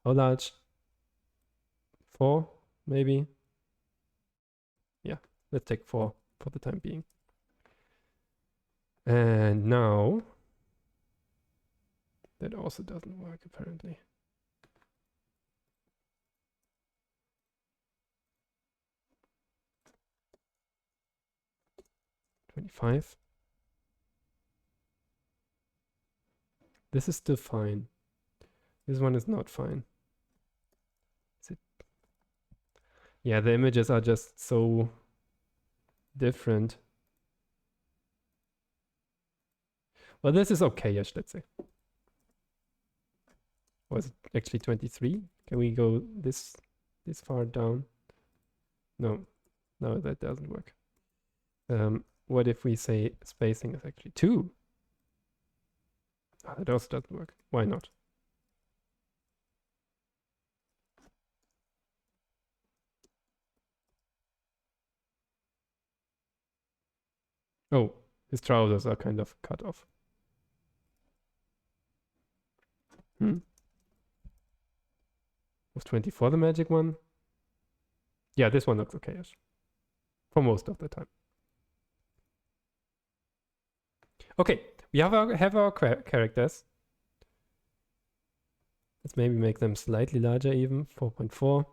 Speaker 1: how large? 4, maybe? Yeah, let's take 4 for the time being. And now, that also doesn't work apparently. $25. This is still fine. This one is not fine. Is it? Yeah, the images are just so different. Well, this is okay-ish, let's say. Was it actually 23? Can we go this far down? No, that doesn't work. What if we say spacing is actually 2? That also doesn't work. Why not? Oh, his trousers are kind of cut off. Was 24 the magic one? Yeah, this one looks okay-ish. For most of the time. Okay, we have our characters. Let's maybe make them slightly larger even, 4.4.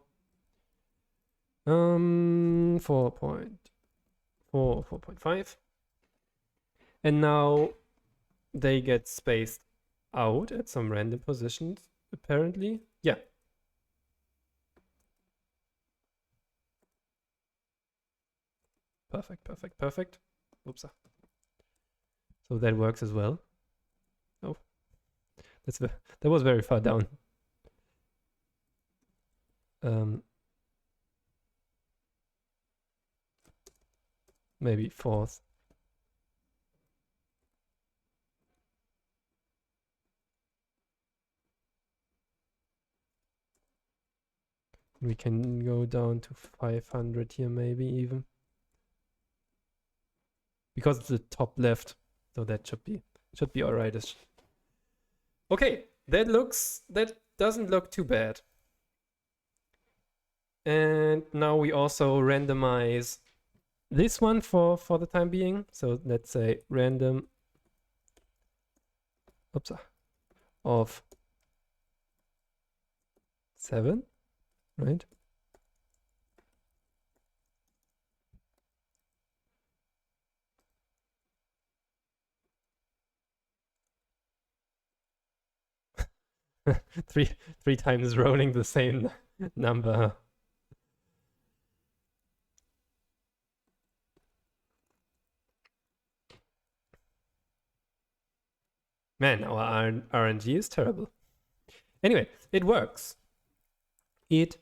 Speaker 1: 4.4, 4.5. And now they get spaced out at some random positions, apparently. Yeah. Perfect. Oops. So that works as well. Oh, that was very far down. Maybe 4th. We can go down to 500 here, maybe even. Because it's the top left, so that should be alright. Okay, that doesn't look too bad. And now we also randomize this one for the time being. So let's say random of 7, right? three times rolling the same number. Man, our RNG is terrible. Anyway, it works. It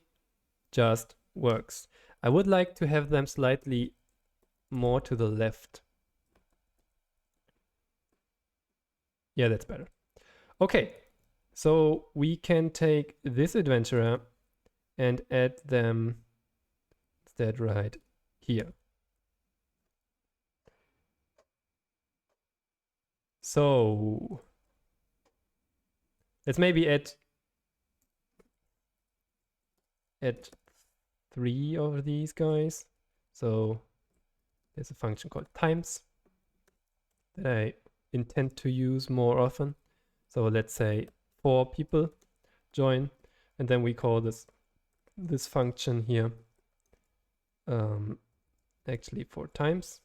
Speaker 1: just works. I would like to have them slightly more to the left. Yeah, that's better. Okay, so we can take this adventurer and add them instead right here. So let's maybe add 3 of these guys. So there's a function called times that I intend to use more often. So let's say 4 people join, and then we call this function here actually 4 times.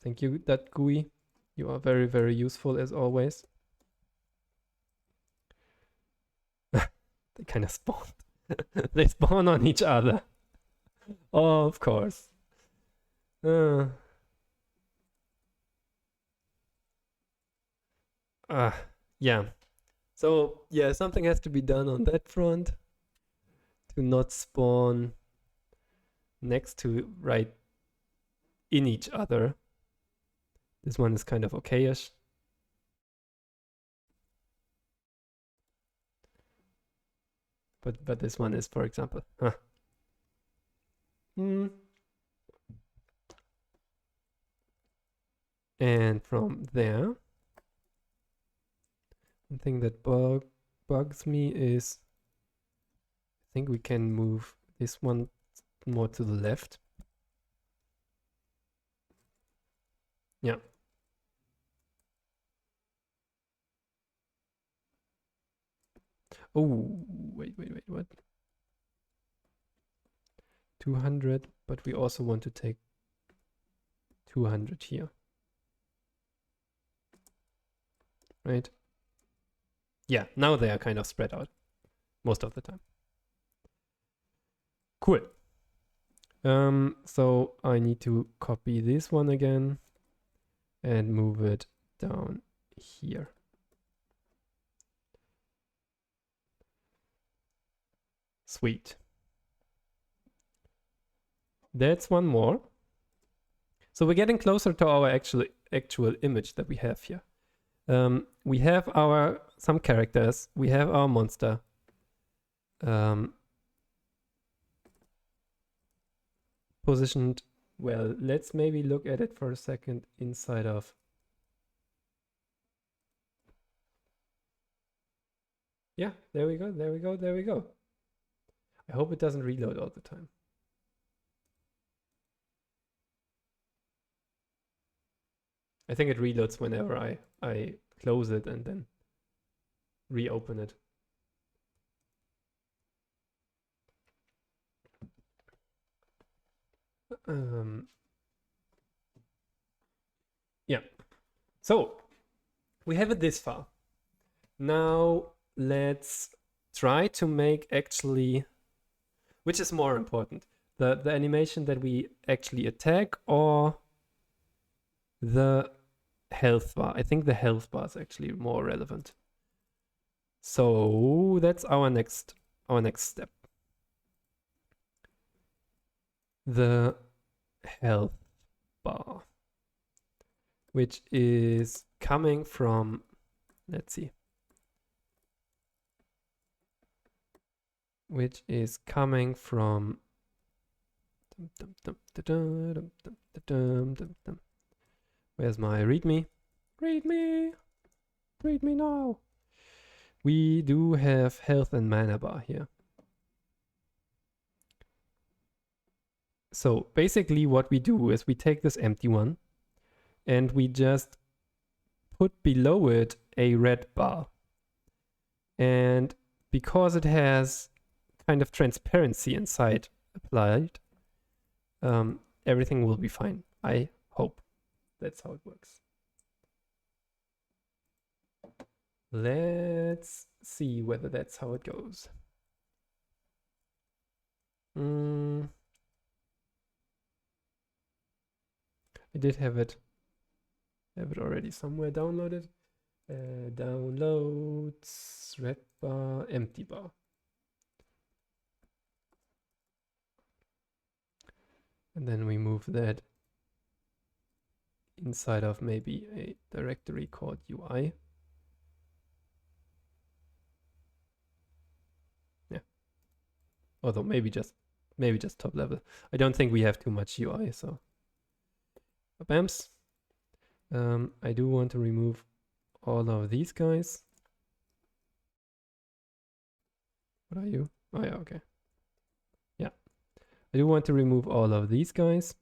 Speaker 1: Thank you, that GUI. You are very, very useful as always. They kind of spawned. They spawn on each other. Oh, of course. Yeah. So yeah, something has to be done on that front to not spawn next to right in each other. This one is kind of okayish. But this one is, for example. And from there, one thing that bugs me is I think we can move this one more to the left. Yeah. Oh, wait, what? 200, but we also want to take 200 here. Right? Yeah, now they are kind of spread out most of the time. Cool. So I need to copy this one again and move it down here. Sweet. That's one more. So we're getting closer to our actual image that we have here. We have some characters. We have our monster. Positioned well. Let's maybe look at it for a second inside of. Yeah, there we go. I hope it doesn't reload all the time. I think it reloads whenever I close it and then reopen it. Yeah. So we have it this far. Now let's try to make actually, which is more important, the animation that we actually attack or the health bar. I think the health bar is actually more relevant. So that's our next step. The health bar, which is coming from, let's see, which is coming from where's my readme? Readme now. We do have health and mana bar here. So basically what we do is we take this empty one and we just put below it a red bar. And because it has kind of transparency inside applied, everything will be fine. I hope that's how it works. Let's see whether that's how it goes. I did have it already somewhere downloaded. Downloads, red bar, empty bar. And then we move that inside of maybe a directory called UI. Yeah. Although maybe just top level. I don't think we have too much UI, so bams. I do want to remove all of these guys. What are you? Oh yeah, okay. Yeah. I do want to remove all of these guys.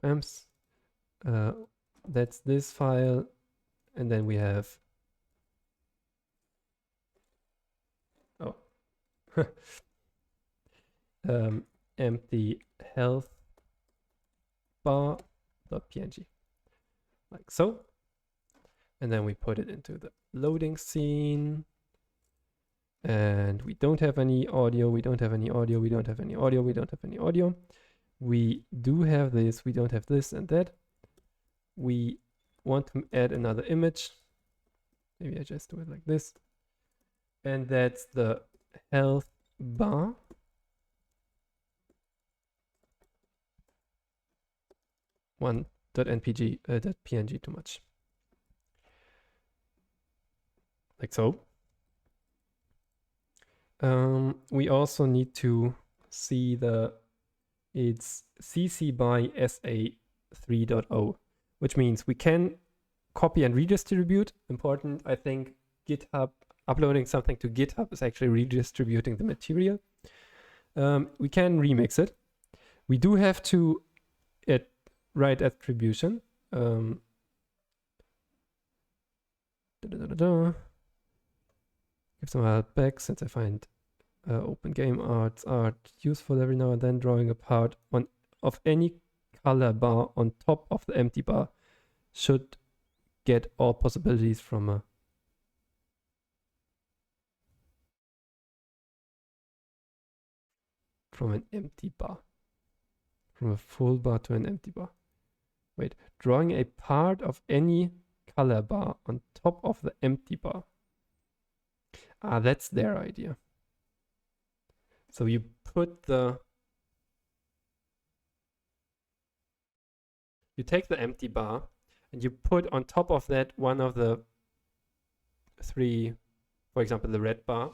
Speaker 1: Bams. That's this file. And then we have empty health bar.png, like so. And then we put it into the loading scene. And we don't have any audio, we don't have any audio, we don't have any audio, we don't have any audio. We do have this, we don't have this and that. We want to add another image. Maybe I just do it like this. And that's the health bar. .png too much. Like so. We also need to see it's cc by sa 3.0, which means we can copy and redistribute. Important, I think, GitHub, uploading something to GitHub is actually redistributing the material. We can remix it. We do have to write attribution. Give some help back, since I find open game art useful every now and then. Drawing a part of any color bar on top of the empty bar should get all possibilities from an empty bar. From a full bar to an empty bar. Wait, drawing a part of any color bar on top of the empty bar. Ah, that's their idea. So you take the empty bar and you put on top of that one of the three, for example, the red bar,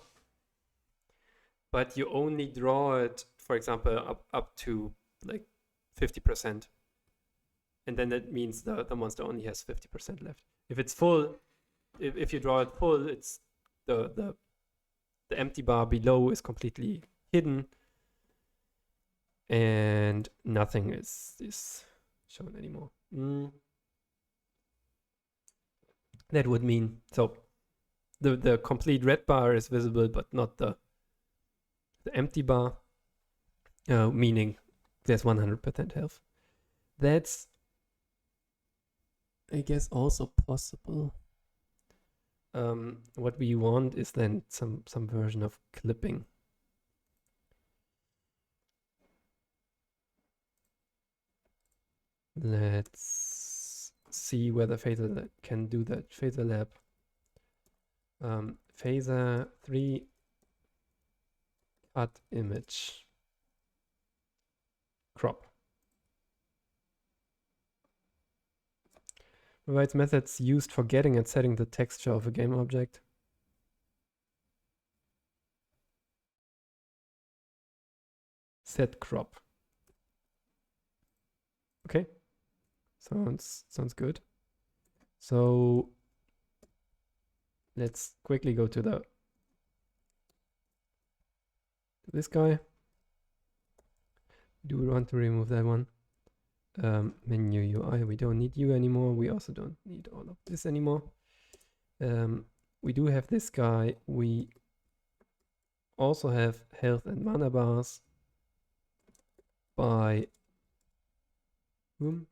Speaker 1: but you only draw it, for example, up to like 50%. And then that means the monster only has 50% left. If it's full, if you draw it full, it's the empty bar below is completely hidden and nothing is shown anymore. That would mean, so the complete red bar is visible, but not the empty bar, meaning there's 100% health. That's, I guess, also possible. What we want is then some version of clipping. Let's see whether Phaser can do that. Phaser lab. Phaser 3 cut image crop. Provides methods used for getting and setting the texture of a game object. Set crop. Okay. Sounds good. So let's quickly go to this guy. Do we want to remove that one? Menu UI, we don't need you anymore. We also don't need all of this anymore. We do have this guy. We also have health and mana bars by whom?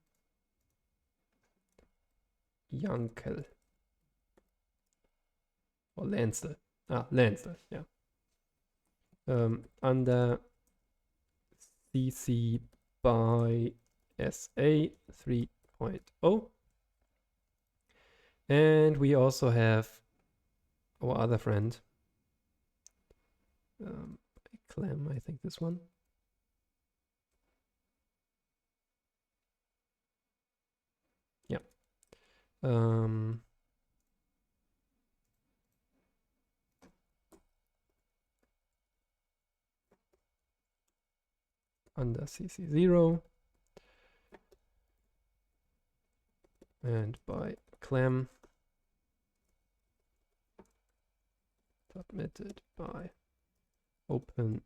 Speaker 1: Yankel or Lancel. Lancel, yeah. Under cc by SA 3.0. And we also have our other friend, Clam, I think this one. Yeah. Under CC0 and by Clam submitted by open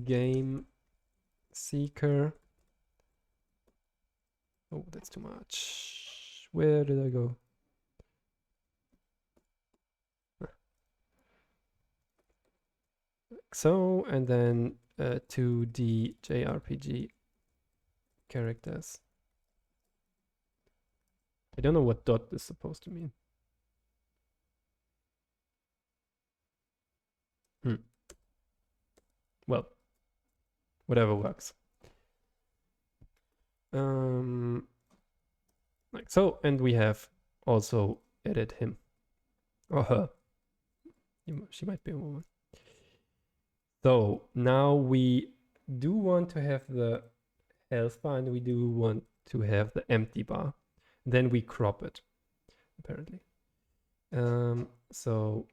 Speaker 1: game seeker. Oh, that's too much. Where did I go? Like so, and then 2D JRPG characters. I don't know what dot is supposed to mean. Well, whatever works. Like so, and we have also added him or her. She might be a woman. So now we do want to have the health bar and we do want to have the empty bar. Then we crop it, apparently. So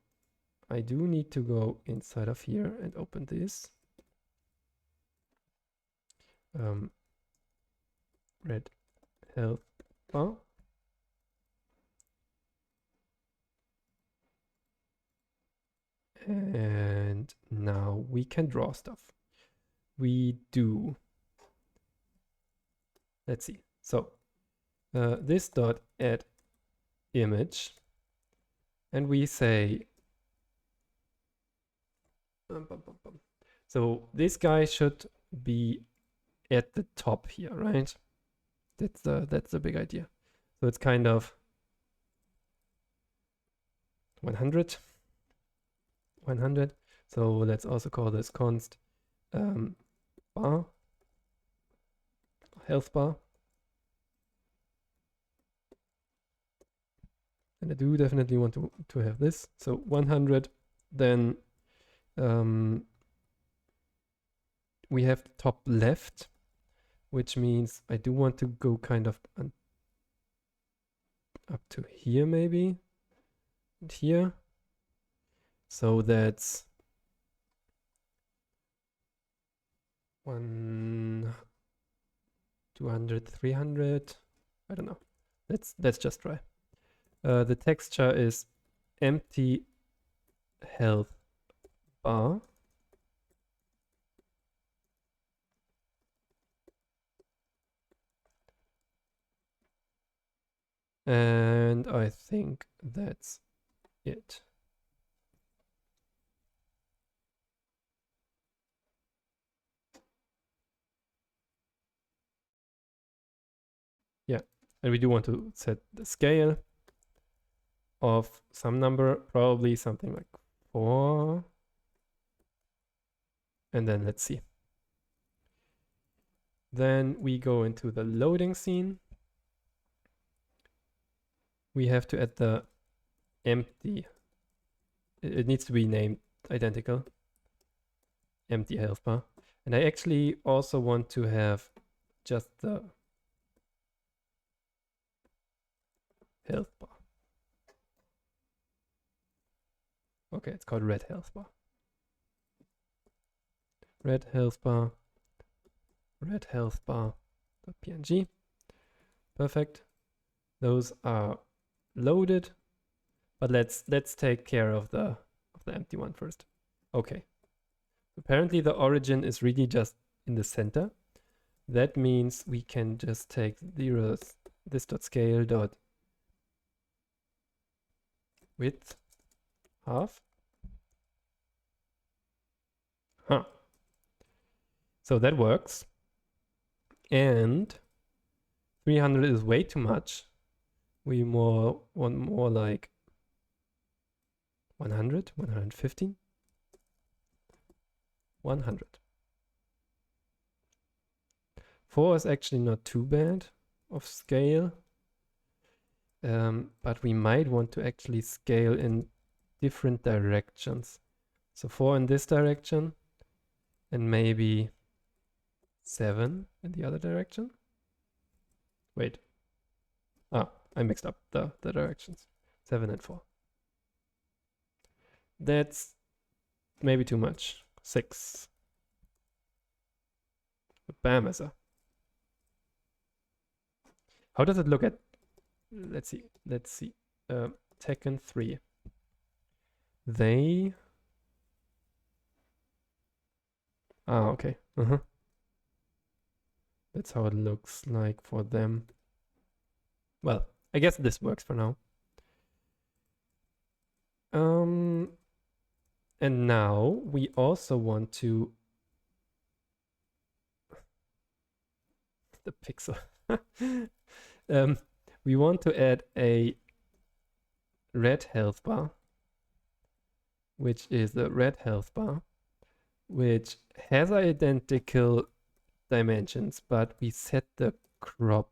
Speaker 1: I do need to go inside of here and open this. Red health bar. And now we can draw stuff. We do. Let's see. So this dot add image, and we say. So this guy should be at the top here, right? That's the big idea. So it's kind of 100. So let's also call this const bar, health bar. And I do definitely want to have this. So 100, then we have top left, which means I do want to go kind of up to here maybe, and here. So that's 1, 200, 300. I don't know. Let's just try. The texture is empty health bar. And I think that's it. Yeah, and we do want to set the scale of some number, probably something like 4. And then let's see. Then we go into the loading scene. We have to add the empty. It needs to be named identical. Empty health bar. And I actually also want to have just the health bar. Okay, it's called red health bar. Red health bar. Red health bar. .png. Perfect. Those are loaded, but let's take care of the empty one first. Okay. Apparently the origin is really just in the center. That means we can just take this dot scale dot width half. Huh. So that works. And 300 is way too much. We want more like 100, 115, 100. 4 is actually not too bad of scale. But we might want to actually scale in different directions. So 4 in this direction and maybe 7 in the other direction. Wait. Ah, I mixed up the directions. 7 and 4. That's maybe too much. 6. Bam, how does it look at? Let's see. Tekken 3. They. Ah, okay. That's how it looks like for them. Well, I guess this works for now. And now we also want to the pixel. We want to add a red health bar, which is the red health bar, which has identical dimensions, but we set the crop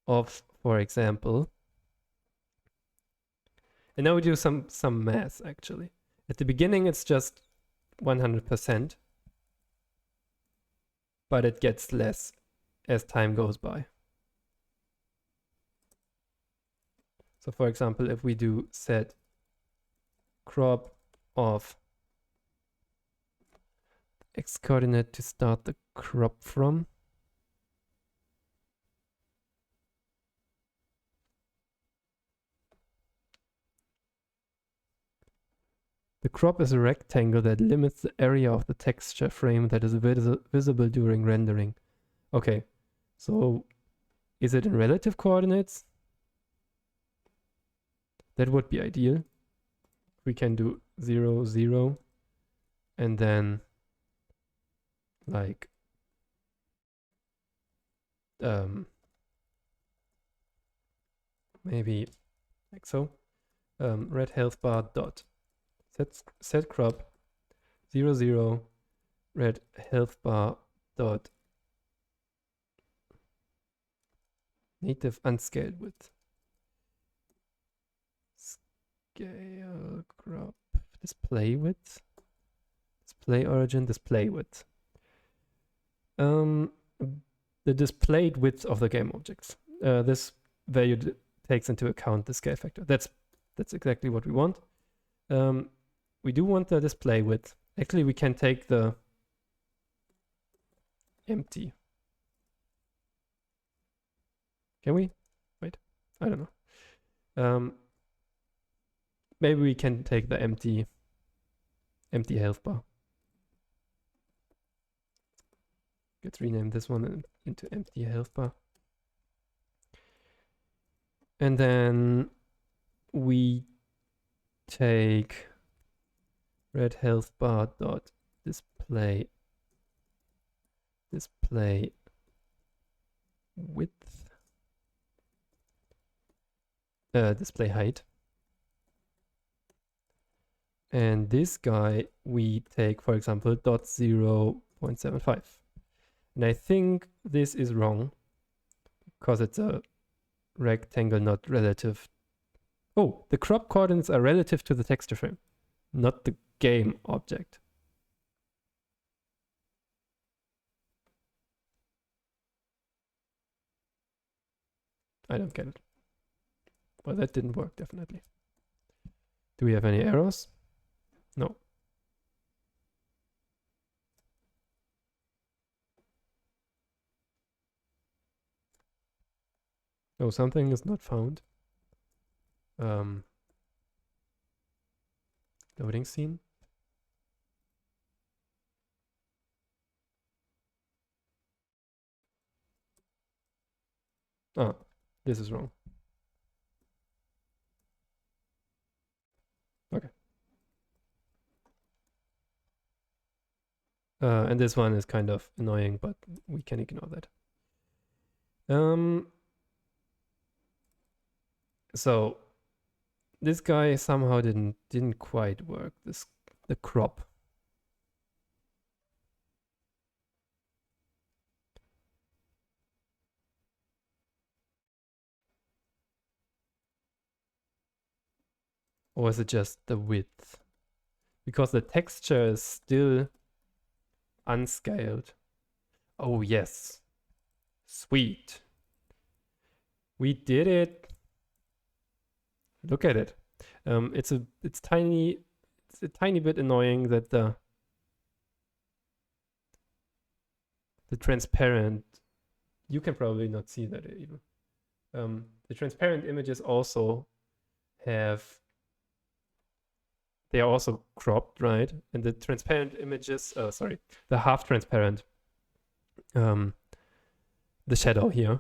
Speaker 1: of, for example, and now we do some math actually. At the beginning it's just 100%, but it gets less as time goes by. So for example, if we do set crop of x coordinate to start the crop from, the crop is a rectangle that limits the area of the texture frame that is visible during rendering. Okay, so is it in relative coordinates? That would be ideal. We can do 0, 0, and then like maybe like so. Red health bar dot set crop 0, 0 red health bar dot native unscaled width. Scale crop display width, display origin, display width. The displayed width of the game objects. This value takes into account the scale factor. That's exactly what we want. We do want the display width. Actually, we can take the empty. Can we? Wait, I don't know. Maybe we can take the empty health bar. Let's rename this one into empty health bar. And then we take red health bar dot display width, display height. And this guy we take, for example, dot 0.75. And I think this is wrong because it's a rectangle, not relative. Oh, the crop coordinates are relative to the texture frame, not the game object. I don't get it. Well, that didn't work, definitely. Do we have any errors? No. Oh, something is not found. Loading scene. Ah, this is wrong. Okay. And this one is kind of annoying, but we can ignore that. So this guy somehow didn't quite work. The crop. Or is it just the width? Because the texture is still unscaled. Oh yes. Sweet. We did it. Look at it. It's a tiny bit annoying that the transparent, you can probably not see that even. The transparent images also have, they are also cropped, right? And the transparent images, sorry, the half transparent, the shadow here,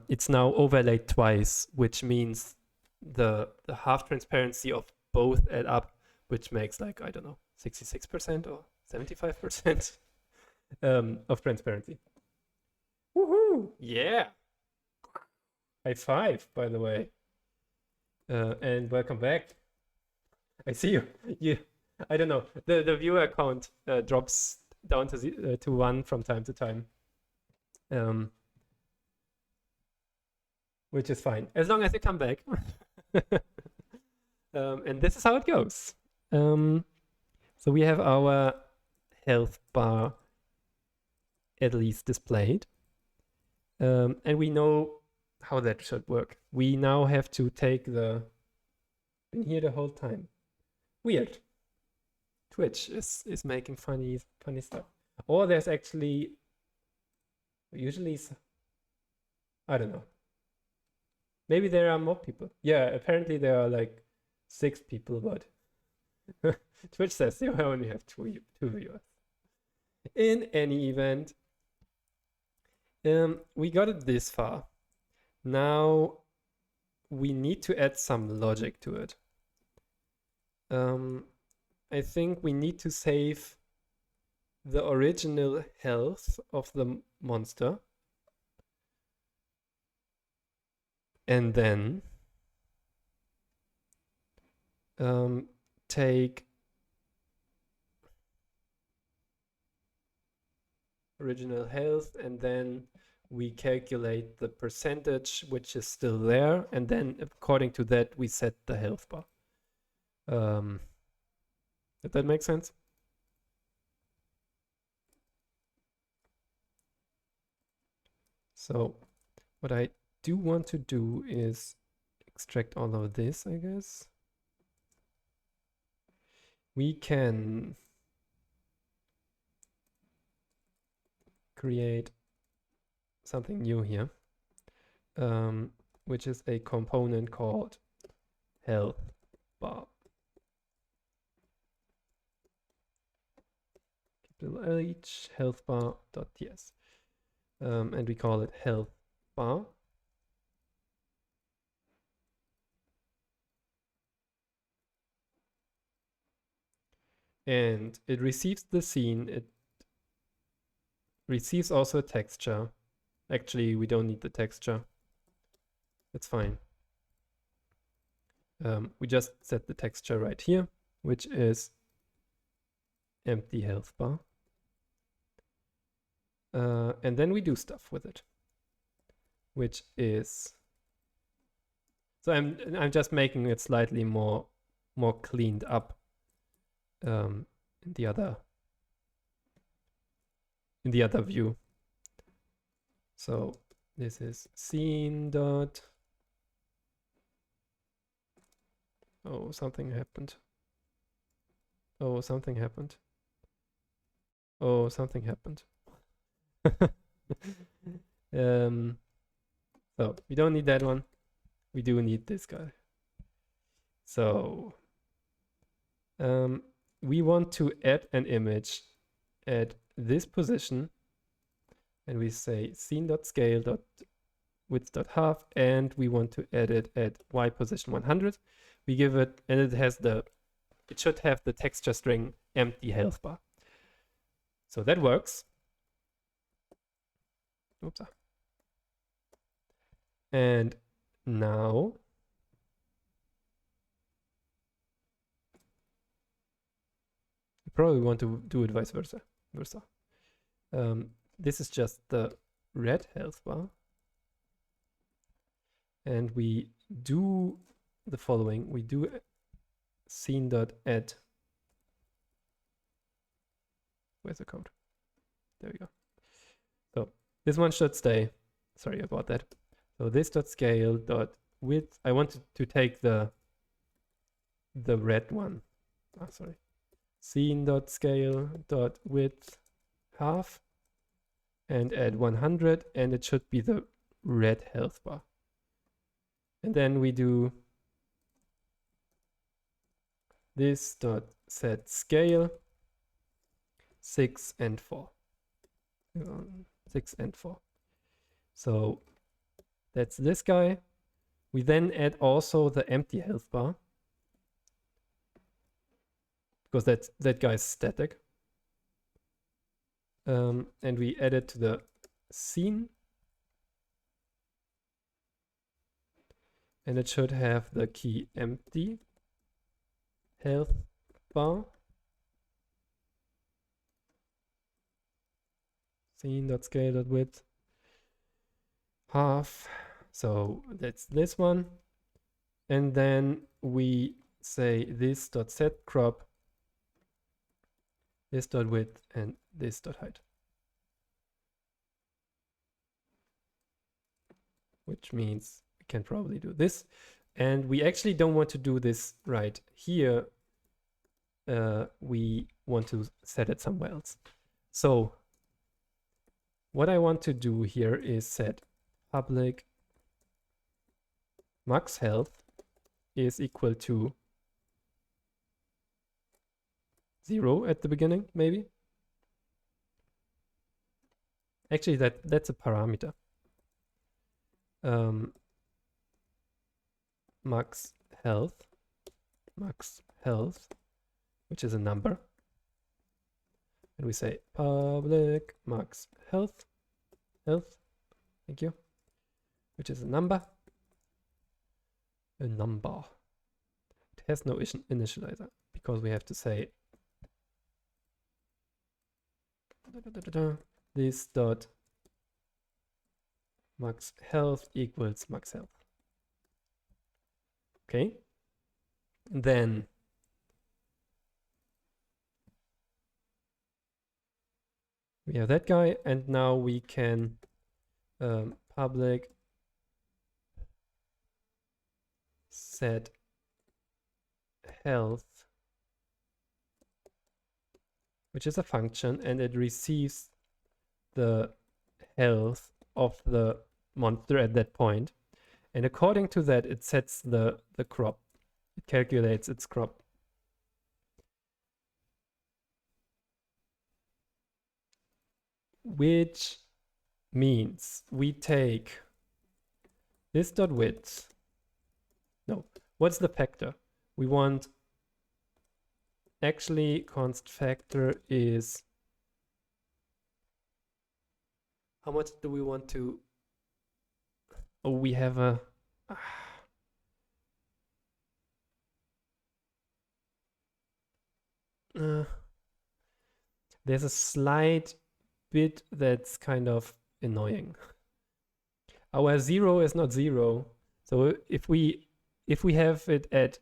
Speaker 1: it's now overlaid twice, which means the half transparency of both add up, which makes like, I don't know, 66% or 75% of transparency. Woohoo! Yeah! High five, by the way. And welcome back. I see you. I don't know. The viewer count drops down to 1 from time to time. Which is fine, as long as you come back. And this is how it goes. So we have our health bar at least displayed. And we know how that should work. We now have to take the, been here the whole time. Weird. Twitch is making funny stuff. Or there's actually, usually, I don't know. Maybe there are more people. Yeah, apparently there are like 6 people, but Twitch says you only have two viewers. In any event, we got it this far. Now we need to add some logic to it. I think we need to save the original health of the monster. And then take original health, and then we calculate the percentage which is still there, and then according to that we set the health bar. Did that make sense? So what I do want to do is extract all of this, I guess. We can create something new here, which is a component called health bar. Capital H health bar.ts, and we call it health bar. And it receives the scene. It receives also a texture. Actually, we don't need the texture. It's fine. We just set the texture right here, which is empty health bar. And then we do stuff with it, which is, so I'm just making it slightly more cleaned up in the other view. So this is scene dot. Oh, something happened. Oh, something happened. Oh, something happened. So we don't need that one. We do need this guy. So we want to add an image at this position, and we say scene.scale.width.half, and we want to add it at y position 100. We give it, and it should have the texture string empty health bar. So that works. Oops. And now you probably want to do it vice versa. This is just the red health bar. And we do the following. We do scene.add. Where's the code? There we go. So this one should stay. Sorry about that. So this.scale.width. I wanted to take the red one. Oh, sorry. Scene.scale.width half and add 100, and it should be the red health bar. And then we do this.setScale 6 and 4. 6 and 4. So that's this guy. We then add also the empty health bar, because that guy's static. And we add it to the scene. And it should have the key empty health bar. Scene.scale.width half. So that's this one. And then we say this.setCrop, this.width, and this.height. Which means we can probably do this. And we actually don't want to do this right here. We want to set it somewhere else. So what I want to do here is set public max health is equal to 0 at the beginning, maybe. Actually, that's a parameter. Max health, which is a number. And we say public max health, thank you, which is a number. It has no initializer because we have to say this dot max health equals max health. Okay, then we have that guy, and now we can public set health, which is a function, and it receives the health of the monster at that point. And according to that, it sets the crop. It calculates its crop. Which means we take this dot width. No, what's the factor? We want, actually const factor is, how much do we want to, oh, we have a, there's a slight bit that's kind of annoying. Our 0 is not 0. So if we have it at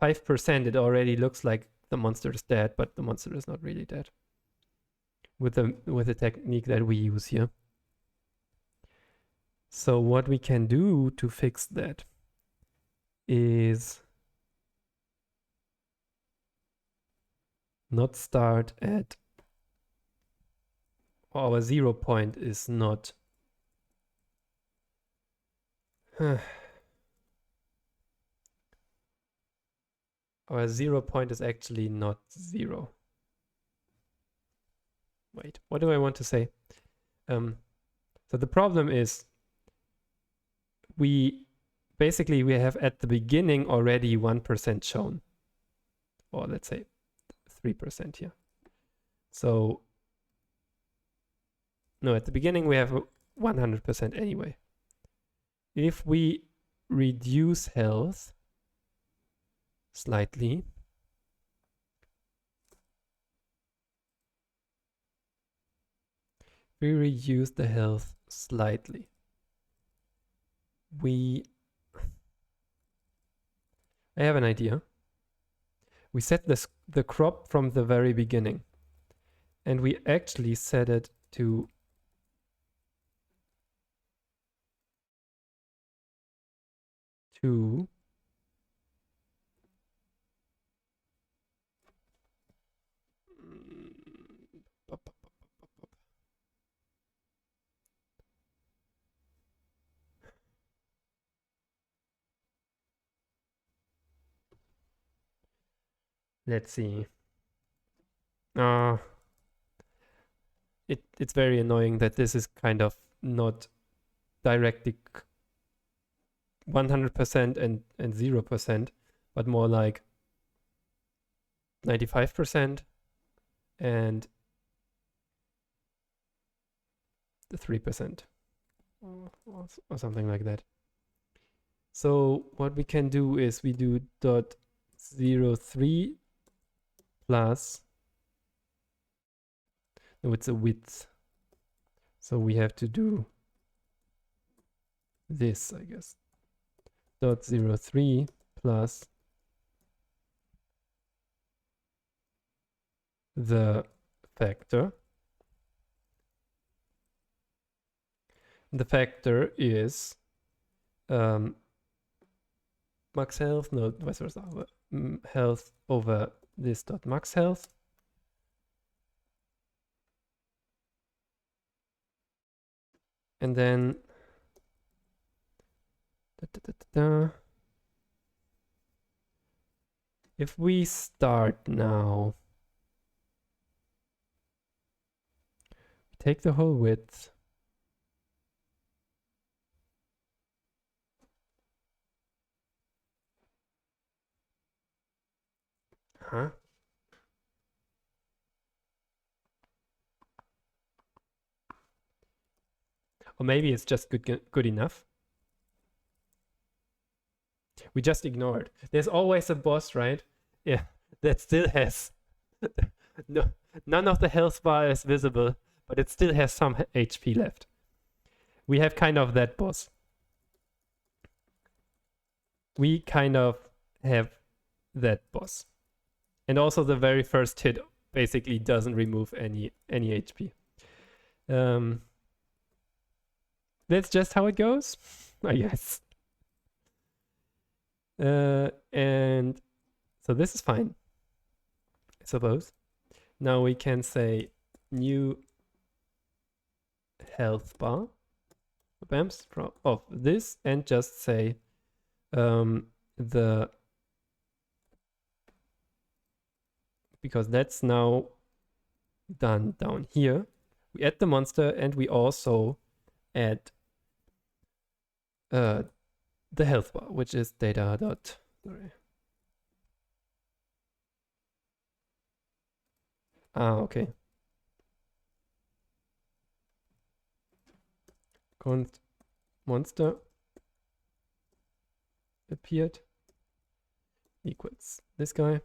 Speaker 1: 5%, it already looks like the monster is dead, but the monster is not really dead with the technique that we use here. So what we can do to fix that is not start at, our 0 point is not our 0 point is actually not 0. Wait, what do I want to say? So the problem is we have at the beginning already 1% shown, or let's say 3% here. So no, at the beginning we have 100% anyway. If we reduce health slightly, we reduce the health slightly, I have an idea. we set the crop from the very beginning. And we actually set it to let's see. It's very annoying that this is kind of not directly 100% and 0%, but more like 95% and the 3% or something like that. So what we can do is we do .03 plus, no, it's a width. So we have to do this, I guess. .03 plus the factor. The factor is max health, no, vice versa, health over this dot max health. And then if we start now, take the whole width, or maybe it's just good enough. We just ignore it. There's always a boss, right? Yeah, that still has no, none of the health bar is visible, but it still has some HP left. We have kind of that boss. We kind of have that boss. And also the very first hit basically doesn't remove any HP. That's just how it goes, I guess. And so this is fine, I suppose. Now we can say new health bar bams of this and just say because that's now done down here. We add the monster and we also add the health bar, which is data dot, sorry. Okay. Const monster appeared equals this guy.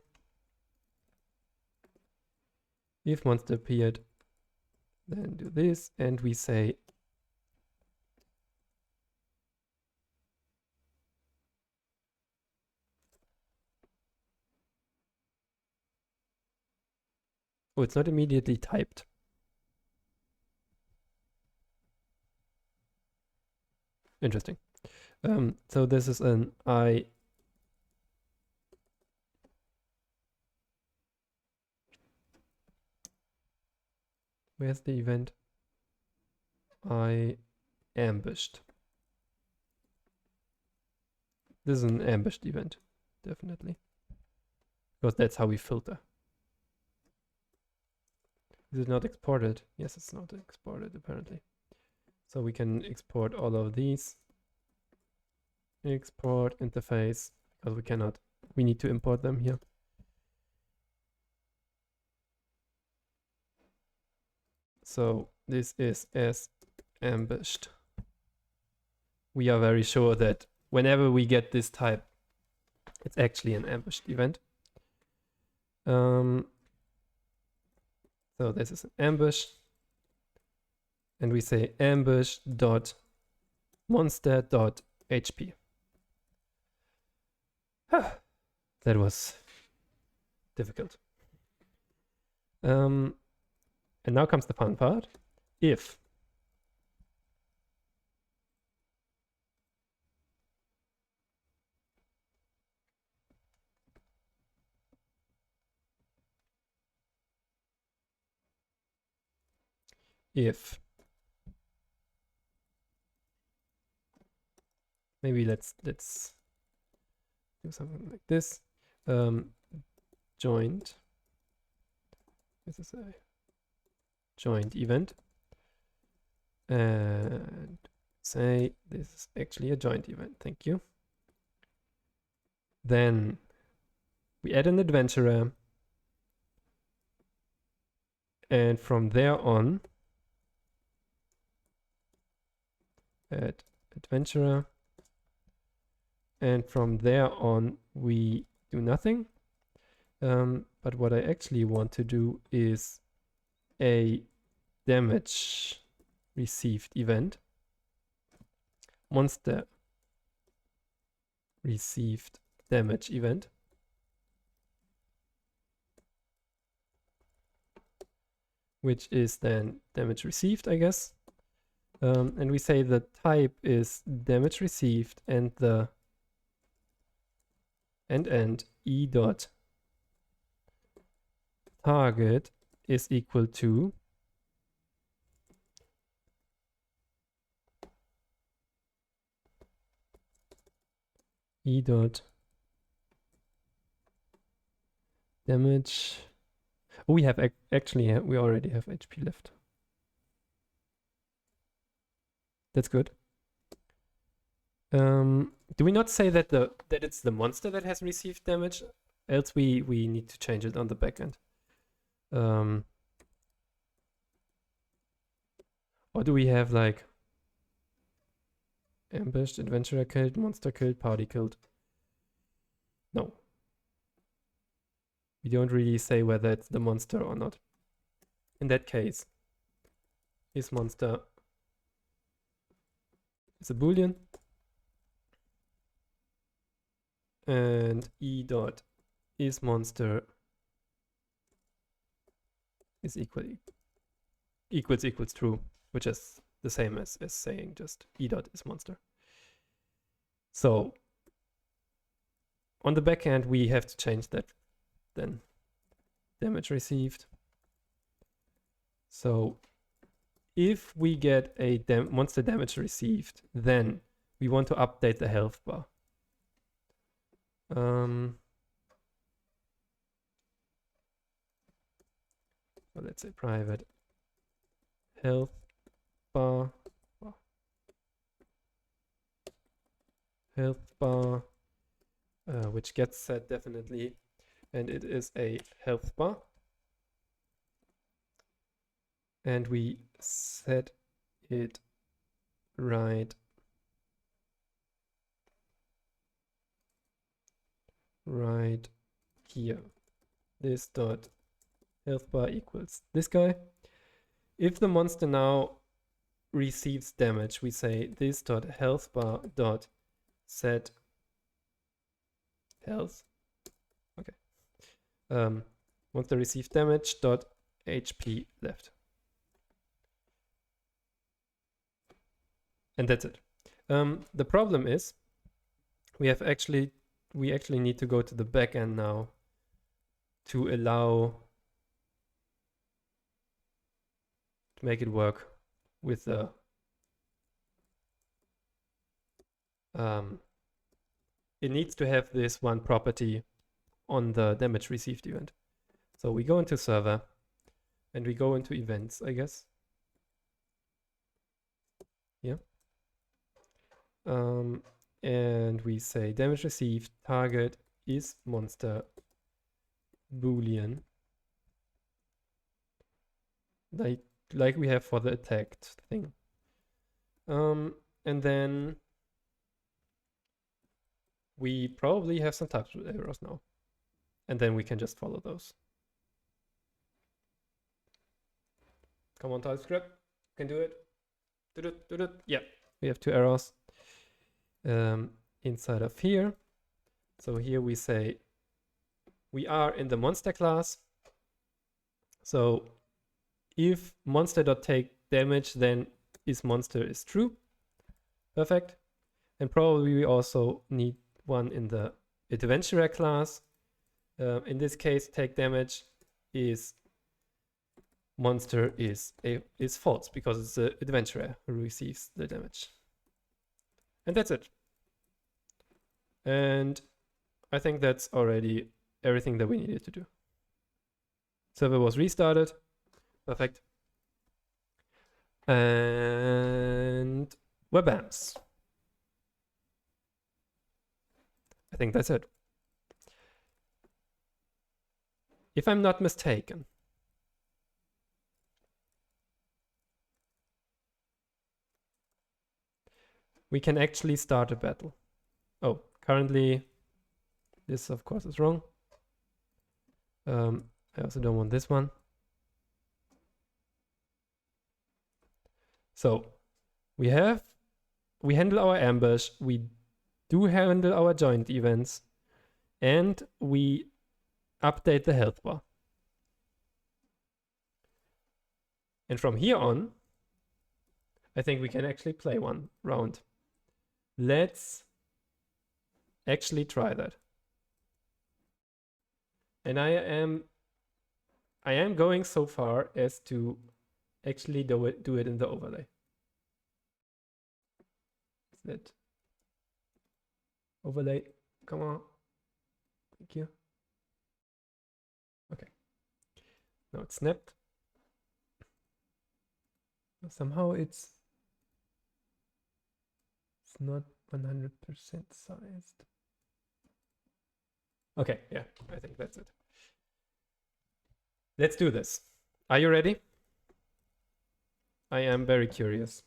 Speaker 1: If monster appeared, then do this, and we say oh, it's not immediately typed. Interesting. So this is an I. Where's the event? I ambushed. This is an ambushed event, definitely. Because that's how we filter. Is it not exported? Yes, it's not exported, apparently. So we can export all of these. Export interface, because we cannot. We need to import them here. So this is as ambushed. We are very sure that whenever we get this type, it's actually an ambushed event. So this is an ambush. And we say ambush.monster.hp. That was difficult. And now comes the fun part. If maybe let's do something like this. Joined. This is a joined event. And say this is actually a joined event. Thank you. Then we add an adventurer. And from there on, add adventurer. And from there on, we do nothing. But what I actually want to do is a damage received event. Monster received damage event. Which is then damage received, I guess. And we say the type is damage received and the end e dot target is equal to e dot damage. Oh, we have actually we already have HP left. That's good. Do we not say that that it's the monster that has received damage? Else we need to change it on the backend. Or do we have like ambushed, adventurer killed, monster killed, party killed? No. We don't really say whether it's the monster or not. In that case, is monster is a boolean. And e dot is monster is equals true, which is the same as saying just e dot is monster. So on the back end, we have to change that then. Damage received. So if we get a monster damage received, then we want to update the health bar. So let's say private health bar, which gets set definitely, and it is a health bar. And we set it right here. This dot health bar equals this guy. If the monster now receives damage, we say this dot health bar dot set health. Okay. Monster received damage dot HP left. And that's it. The problem is we actually need to go to the back end now to allow to make it work with the it needs to have this one property on the damage received event. So we go into server and we go into events, I guess. Yeah. And we say damage received target is monster boolean, like we have for the attacked thing. And then we probably have some TypeScript errors now, and then we can just follow those. Come on, TypeScript, can do it. Yeah, we have 2 errors inside of here. So here we say we are in the monster class. So if monster.take damage, then isMonster is true. Perfect. And probably we also need one in the adventurer class. In this case, take damage is monster is false because it's the adventurer who receives the damage. And that's it. And I think that's already everything that we needed to do. Server was restarted. Perfect. And webams. I think that's it. If I'm not mistaken, we can actually start a battle. Oh, currently, this of course is wrong. I also don't want this one. So we handle our ambush, we do handle our joint events, and we update the health bar. And from here on, I think we can actually play one round. Let's actually try that. And I am going so far as to actually do it in the overlay. Is that overlay? Come on. Thank you. Okay. Now it's snapped. Somehow it's not 100% sized. Okay, yeah, I think that's it. Let's do this. Are you ready? I am very curious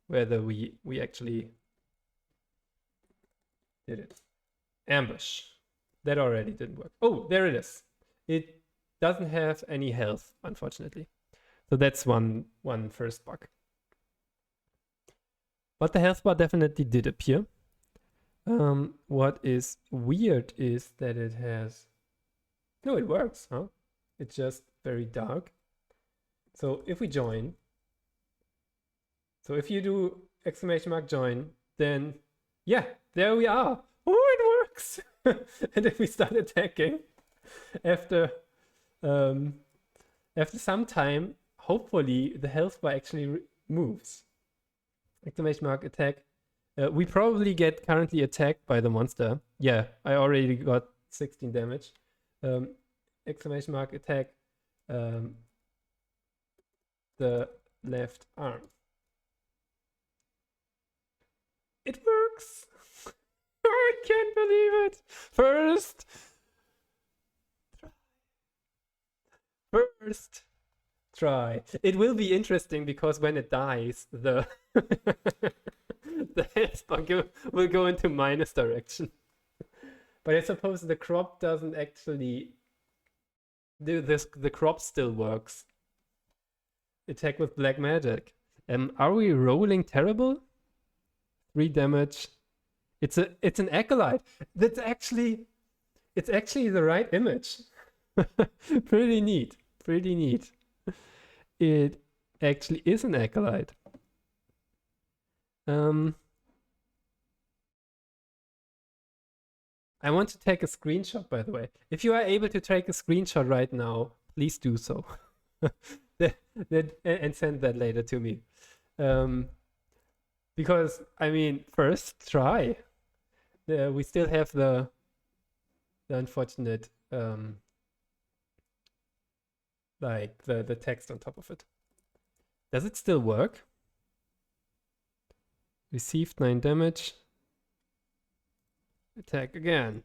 Speaker 1: whether we actually did it. Ambush. That already didn't work. Oh, there it is. It doesn't have any health, unfortunately. So that's one first bug. But the health bar definitely did appear. What is weird is that it has... No, it works, huh? It's just very dark. So if we join... So if you do *join, then yeah, there we are. Oh, it works! And if we start attacking after some time, hopefully the health bar actually moves. !attack. We probably get currently attacked by the monster. Yeah, I already got 16 damage. !attack the left arm. It works! I can't believe it! First try. It will be interesting because when it dies, the the health bar will go into minus direction. But I suppose the crop doesn't actually do this. The crop still works. Attack with black magic. Are we rolling terrible? 3 damage. It's an acolyte. It's actually the right image. Pretty neat. Pretty neat. It actually is an acolyte. I want to take a screenshot, by the way. If you are able to take a screenshot right now, please do so. And send that later to me. Because, I mean, first try. We still have the unfortunate, like the text on top of it. Does it still work? Received 9 damage. Attack again.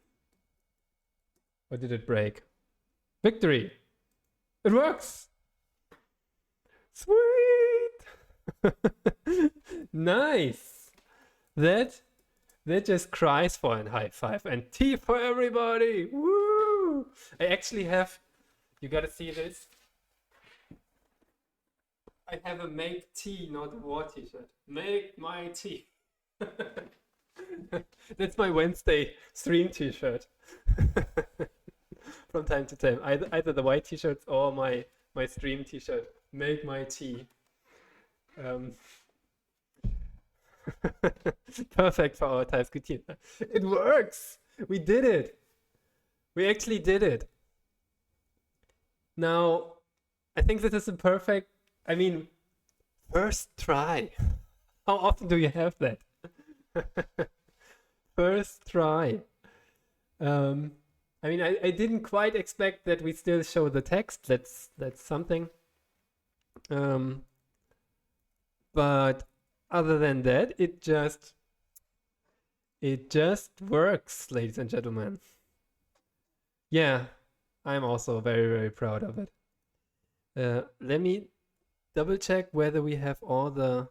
Speaker 1: Or did it break? Victory! It works! Sweet! Nice! That just cries for a high five. And tea for everybody! Woo! I actually have... You gotta see this. I have a make tea, not war t-shirt. Make my tea. That's my Wednesday stream t-shirt. from time to time. Either the white t-shirts or my stream t-shirt. Make my tea. Perfect for our TypeScript team. It works. We did it. We actually did it. Now, I think this is a perfect, I mean, first try. How often do you have that? First try. I mean, I didn't quite expect that we still show the text. That's something. But other than that, it just works, ladies and gentlemen. Yeah, I'm also very, very proud of it. Let me double check whether we have all the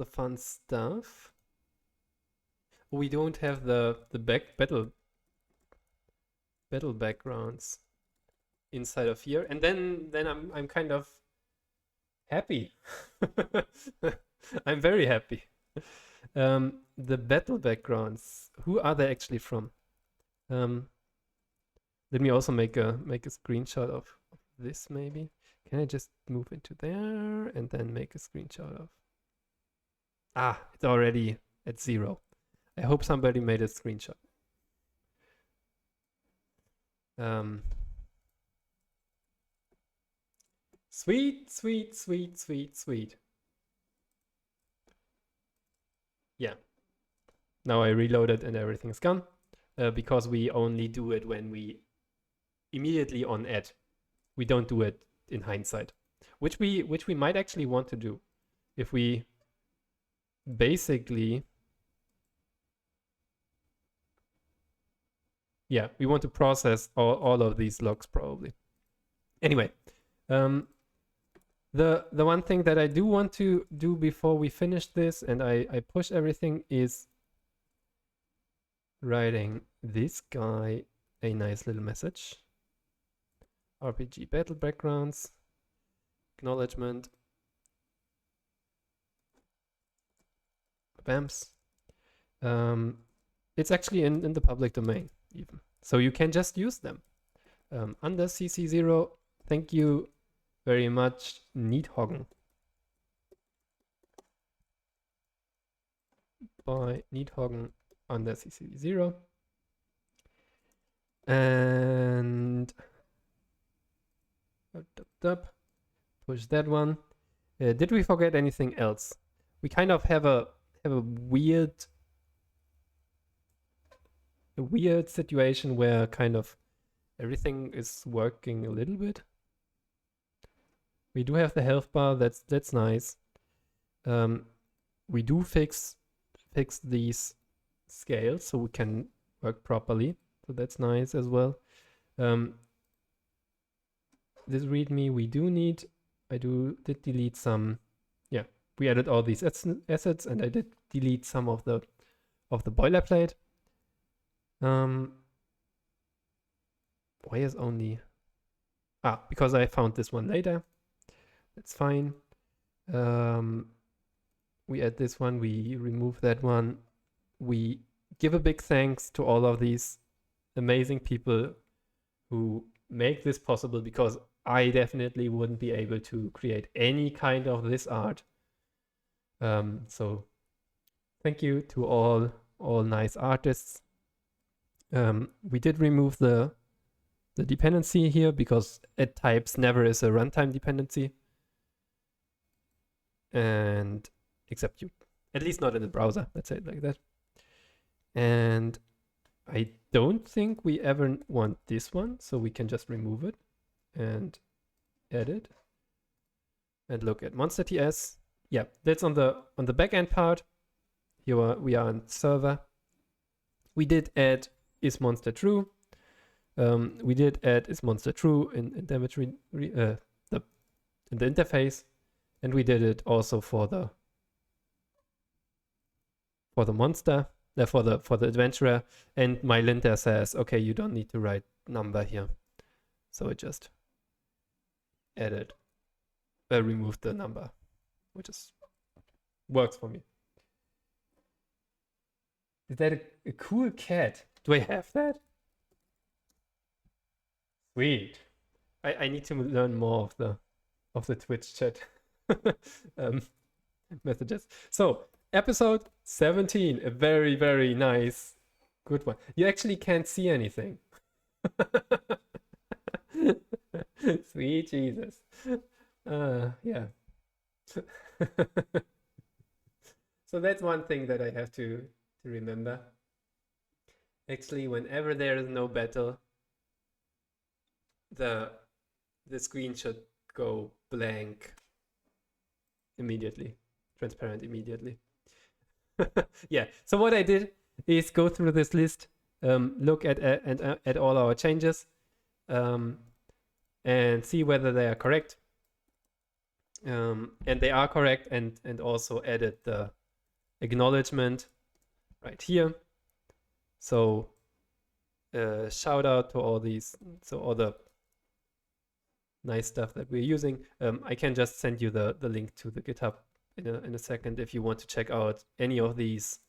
Speaker 1: fun stuff. We don't have the battle backgrounds inside of here, and then I'm kind of happy. I'm very happy. The battle backgrounds, who are they actually from? Let me also make a screenshot of this maybe. Can I just move into there and then make a screenshot of? Ah, it's already at 0. I hope somebody made a screenshot. Sweet, sweet, sweet, sweet, sweet. Yeah. Now I reloaded and everything's gone because we only do it when we immediately on add. We don't do it in hindsight, which we might actually want to do if we basically, yeah, we want to process all of these logs probably. Anyway, the one thing that I do want to do before we finish this and I push everything is writing this guy a nice little message. RPG battle backgrounds, acknowledgement, BAMS. It's actually in the public domain even. So you can just use them. Under CC0, thank you very much, Needhoggen. By Needhoggen under CC0. And push that one. Did we forget anything else? We kind of have a weird situation where kind of everything is working a little bit. We do have the health bar. That's nice. We do fix these scales so we can work properly. So that's nice as well. This README we do need. I did delete some. Yeah, we added all these assets, and I did delete some of the boilerplate. Why is only? Because I found this one later. That's fine. We add this one. We remove that one. We give a big thanks to all of these amazing people who make this possible, because I definitely wouldn't be able to create any kind of this art. So thank you to all nice artists. We did remove the dependency here because add types never is a runtime dependency. And except you, at least not in the browser, let's say it like that. And I don't think we ever want this one, so we can just remove it and edit and look at monster.ts. Yeah, that's on the backend part. Here we are on server. We did add is monster true. We did add is monster true in damage in the interface, and we did it also for the monster. For the adventurer, and my linter says, okay, you don't need to write number here, so it just removed the number, which works for me. Is that a cool cat? Do I have that? Sweet. I need to learn more of the Twitch chat messages. So episode 17, a very, very nice, good one. You actually can't see anything. Sweet Jesus. Yeah. So that's one thing that I have to remember. Actually, whenever there is no battle, the screen should go blank immediately, transparent immediately. Yeah, so what I did is go through this list, look at all our changes, and see whether they are correct. And they are correct, and also added the acknowledgement right here. So shout out to all these, so all the nice stuff that we're using. I can just send you the link to the GitHub in a second if you want to check out any of these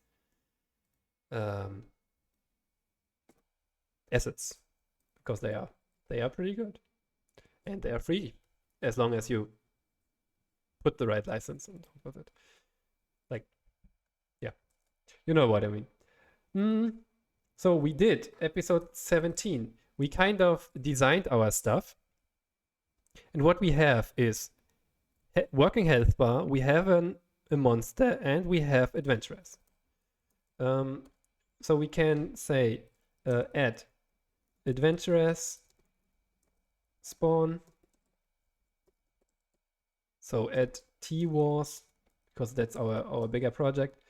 Speaker 1: assets, because they are pretty good, and they are free as long as you put the right license on top of it. Like, yeah, you know what I mean. So we did episode 17. We kind of designed our stuff. And what we have is working health bar, we have a monster, and we have adventurers. So we can say add adventurers spawn. So add T-Wars, because that's our bigger project.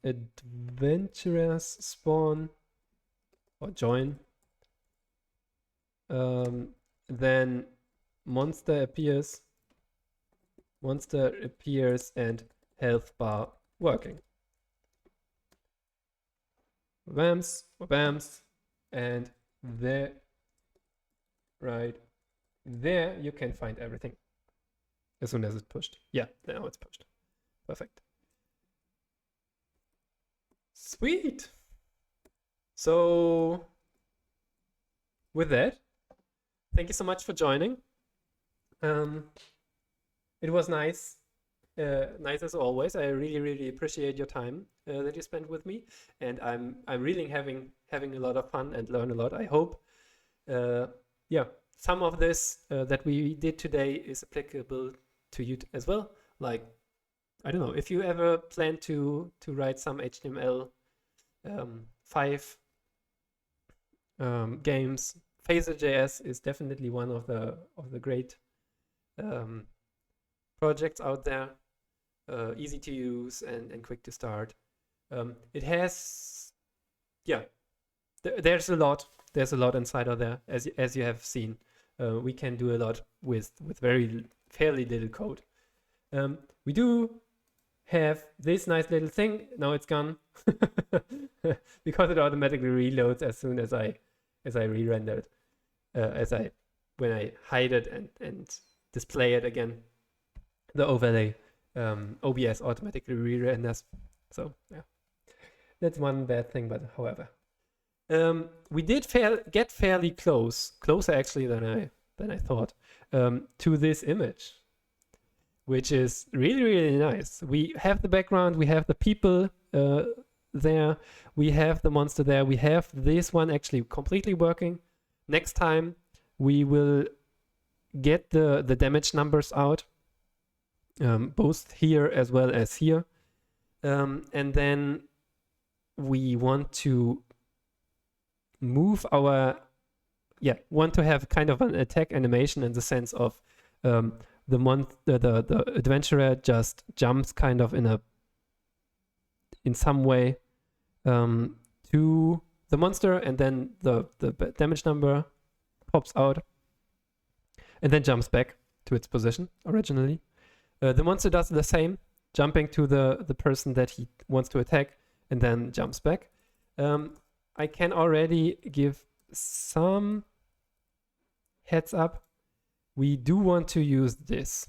Speaker 1: Adventurers spawn or join. Then monster appears and health bar working. Bams, and there, right there, you can find everything as soon as it's pushed. Yeah, now it's pushed. Perfect. Sweet. So with that, thank you so much for joining. It was nice. Nice as always. I really appreciate your time that you spent with me, and I'm really having a lot of fun and learn a lot. I hope, yeah, some of this that we did today is applicable to you as well. Like, I don't know, if you ever plan to write some HTML5 games, PhaserJS is definitely one of the great projects out there. Easy to use and quick to start. It has, yeah, there's a lot inside of there, as you have seen. We can do a lot with fairly little code. We do have this nice little thing. Now it's gone because it automatically reloads as soon as I re-render it. When I hide it and display it again, the overlay, OBS automatically re-renders. So yeah, that's one bad thing, but however, we did get fairly closer actually than I thought, to this image, which is really nice. We have the background, we have the people there, we have the monster there, we have this one actually completely working. Next time we will get the damage numbers out, both here as well as here, and then we want to move want to have kind of an attack animation in the sense of the adventurer just jumps kind of in some way to the monster, and then the damage number pops out and then jumps back to its position originally. The monster does the same, jumping to the person that he wants to attack and then jumps back. I can already give some heads up. We do want to use this,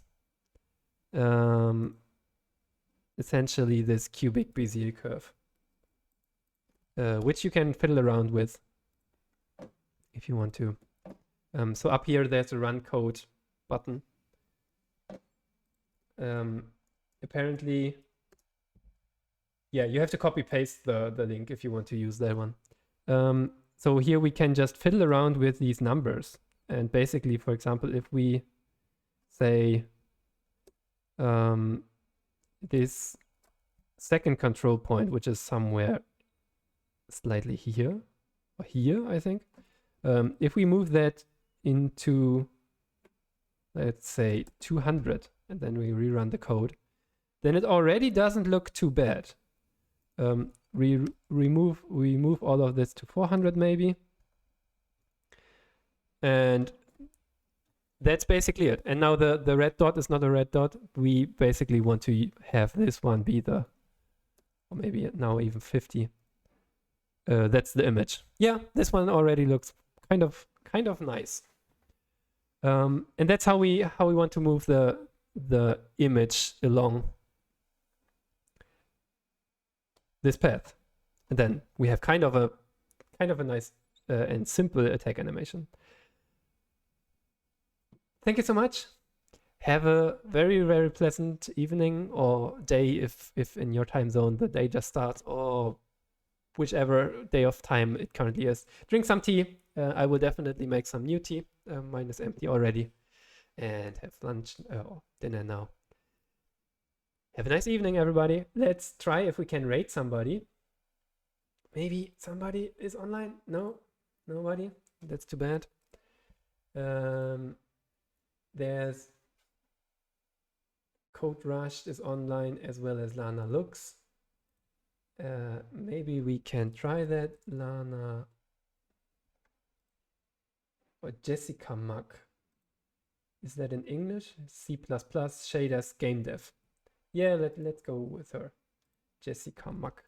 Speaker 1: essentially this cubic Bezier curve. which you can fiddle around with if you want to. So up here, there's a run code button. Apparently, yeah, you have to copy paste the link if you want to use that one. So here we can just fiddle around with these numbers. And basically, for example, if we say this second control point, which is somewhere slightly here, or here, I think. If we move that into, let's say, 200, and then we rerun the code, then it already doesn't look too bad. We move all of this to 400 maybe. And that's basically it. And now the red dot is not a red dot. We basically want to have this one be the, or maybe now even 50. That's the image. Yeah, this one already looks kind of nice. And that's how we want to move the image along this path. And then we have kind of a nice and simple attack animation. Thank you so much. Have a very, very pleasant evening or day if in your time zone the day just starts, or whichever day of time it currently is. Drink some tea. I will definitely make some new tea. Mine is empty already. And have lunch or dinner now. Have a nice evening, everybody. Let's try if we can rate somebody. Maybe somebody is online? No? Nobody? That's too bad. There's Code Rushed is online as well as Lana Lux. Maybe we can try that. Lana or Jessica Muck. Is that in English? C++, shaders, game dev. Yeah, let's go with her. Jessica Muck.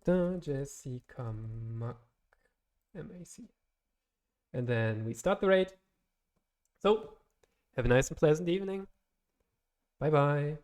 Speaker 1: Jessica Muck. MAC. And then we start the raid. So, have a nice and pleasant evening. Bye-bye.